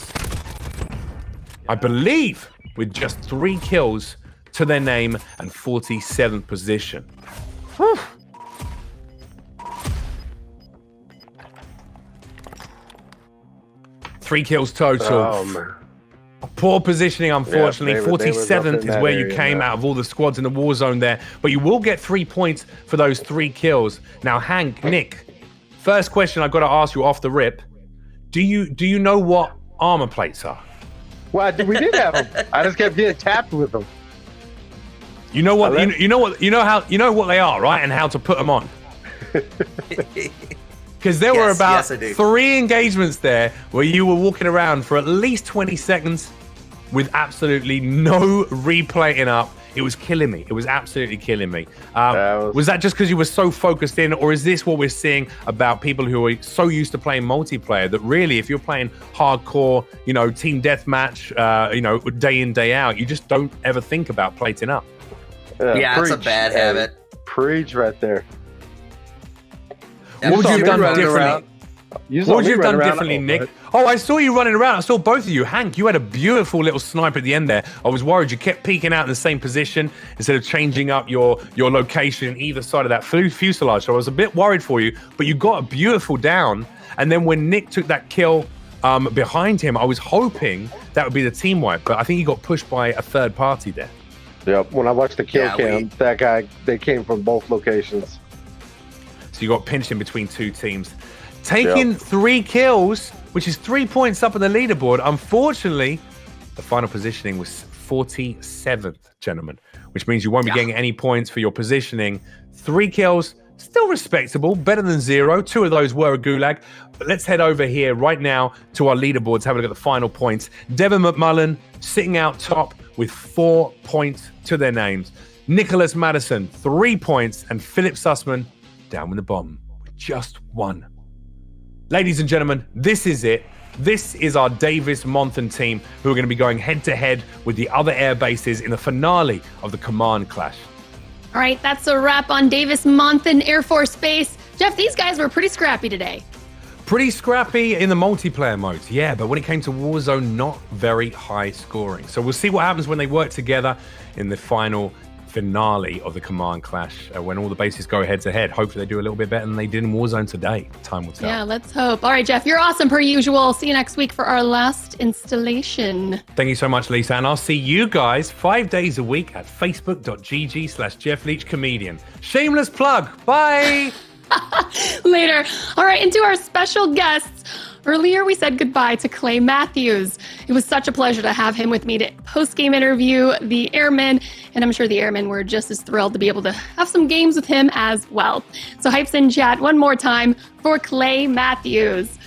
I believe with just 3 kills to their name and 47th position. Whew. Three kills total. Oh, man. Poor positioning, unfortunately. Yeah, they were up 47th in is that where you area, came yeah. out of all the squads in the war zone there. But you will get 3 points for those 3 kills. Now, Hank, Nick, first question I've got to ask you off the rip. Do you know what armor plates are? Well, we did have them. I just kept getting tapped with them. You know what you know what they are, right? And how to put them on. Because there were about 3 engagements there where you were walking around for at least 20 seconds with absolutely no replating up. It was killing me. It was absolutely killing me. Was that just because you were so focused in, or is this what we're seeing about people who are so used to playing multiplayer that really, if you're playing hardcore, team deathmatch, day in, day out, you just don't ever think about plating up? Yeah, it's a bad habit. Preach right there. What would you have done differently? What would you have done differently, Nick? Oh, I saw you running around. I saw both of you. Hank, you had a beautiful little sniper at the end there. I was worried you kept peeking out in the same position instead of changing up your location either side of that fuselage. So I was a bit worried for you, but you got a beautiful down. And then when Nick took that kill behind him, I was hoping that would be the team wipe, but I think he got pushed by a third party there. Yep. When I watched the kill cam, that guy, they came from both locations. So you got pinched in between 2 teams. Taking 3 kills, which is 3 points up on the leaderboard. Unfortunately, the final positioning was 47th, gentlemen, which means you won't be getting any points for your positioning. 3 kills, still respectable, better than 0. 2 of those were a gulag. But let's head over here right now to our leaderboards, have a look at the final points. Devin McMullen sitting out top with 4 points to their names. Nicholas Madison, 3 points, and Philip Sussman down with the bottom with just 1. Ladies and gentlemen, this is it. This is our Davis Monthan team who are going to be going head-to-head with the other air bases in the finale of the Command Clash. All right, that's a wrap on Davis Monthan Air Force Base. Jeff, these guys were pretty scrappy today. Pretty scrappy in the multiplayer modes, yeah, but when it came to Warzone, not very high scoring. So we'll see what happens when they work together in the final finale of the Command Clash, when all the bases go head to head. Hopefully they do a little bit better than they did in Warzone today. Time will tell. Yeah, let's hope. All right, Jeff, you're awesome per usual. See you next week for our last installation. Thank you so much, Lisa, and I'll see you guys 5 days a week at facebook.gg/JeffLeachComedian. Shameless plug. Bye. Later. All right, and to our special guests. Earlier, we said goodbye to Clay Matthews. It was such a pleasure to have him with me to post-game interview the Airmen, and I'm sure the Airmen were just as thrilled to be able to have some games with him as well. So hypes in chat one more time for Clay Matthews.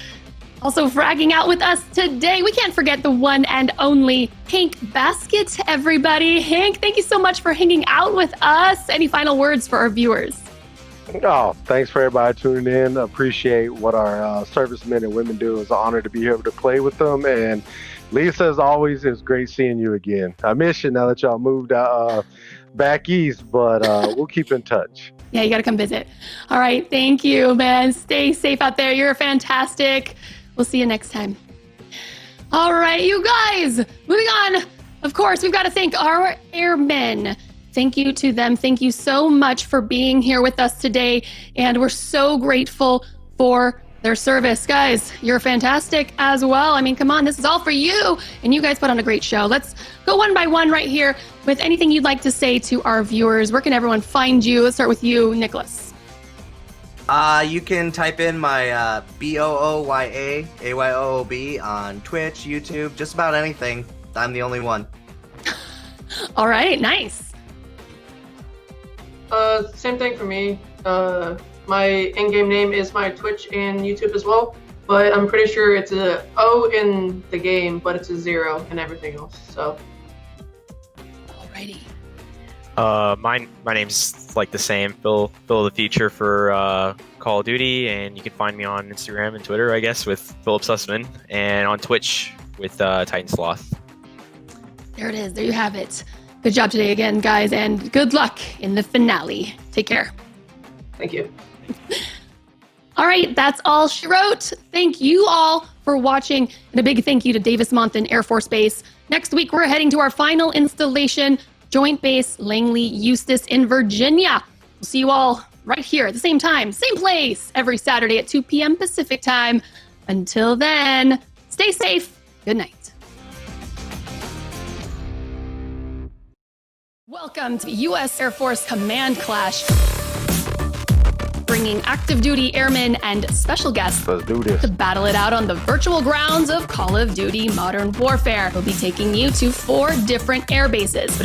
Also fragging out with us today, we can't forget the one and only Hank Basket, everybody. Hank, thank you so much for hanging out with us. Any final words for our viewers? Oh, thanks for everybody tuning in. Appreciate what our servicemen and women do. It's an honor to be able to play with them. And Lisa, as always, it's great seeing you again. I miss you now that y'all moved back east, but we'll keep in touch. Yeah, you got to come visit. All right, thank you, man. Stay safe out there. You're fantastic. We'll see you next time. All right, you guys, moving on. Of course, we've got to thank our airmen. Thank you to them. Thank you so much for being here with us today. And we're so grateful for their service. Guys, you're fantastic as well. I mean, come on, this is all for you. And you guys put on a great show. Let's go one by one right here with anything you'd like to say to our viewers. Where can everyone find you? Let's start with you, Nicholas. You can type in my BOOYA on Twitch, YouTube, just about anything. I'm the only one. All right, nice. Same thing for me. My in-game name is my Twitch and YouTube as well, but I'm pretty sure it's a O in the game, but it's a 0 in everything else. So. Alrighty. My name's like the same, Phil the Future for Call of Duty, and you can find me on Instagram and Twitter, I guess, with Philip Sussman, and on Twitch with Titan Sloth. There it is. There you have it. Good job today again, guys, and good luck in the finale. Take care. Thank you. All right, that's all she wrote. Thank you all for watching, and a big thank you to Davis Monthan Air Force Base. Next week, we're heading to our final installation, Joint Base Langley Eustis in Virginia. We'll see you all right here at the same time, same place, every Saturday at 2 p.m. Pacific time. Until then, stay safe. Good night. Welcome to U.S. Air Force Command Clash, bringing active duty airmen and special guests Let's do this. to battle it out on the virtual grounds of Call of Duty Modern Warfare. We'll be taking you to 4 different air bases, but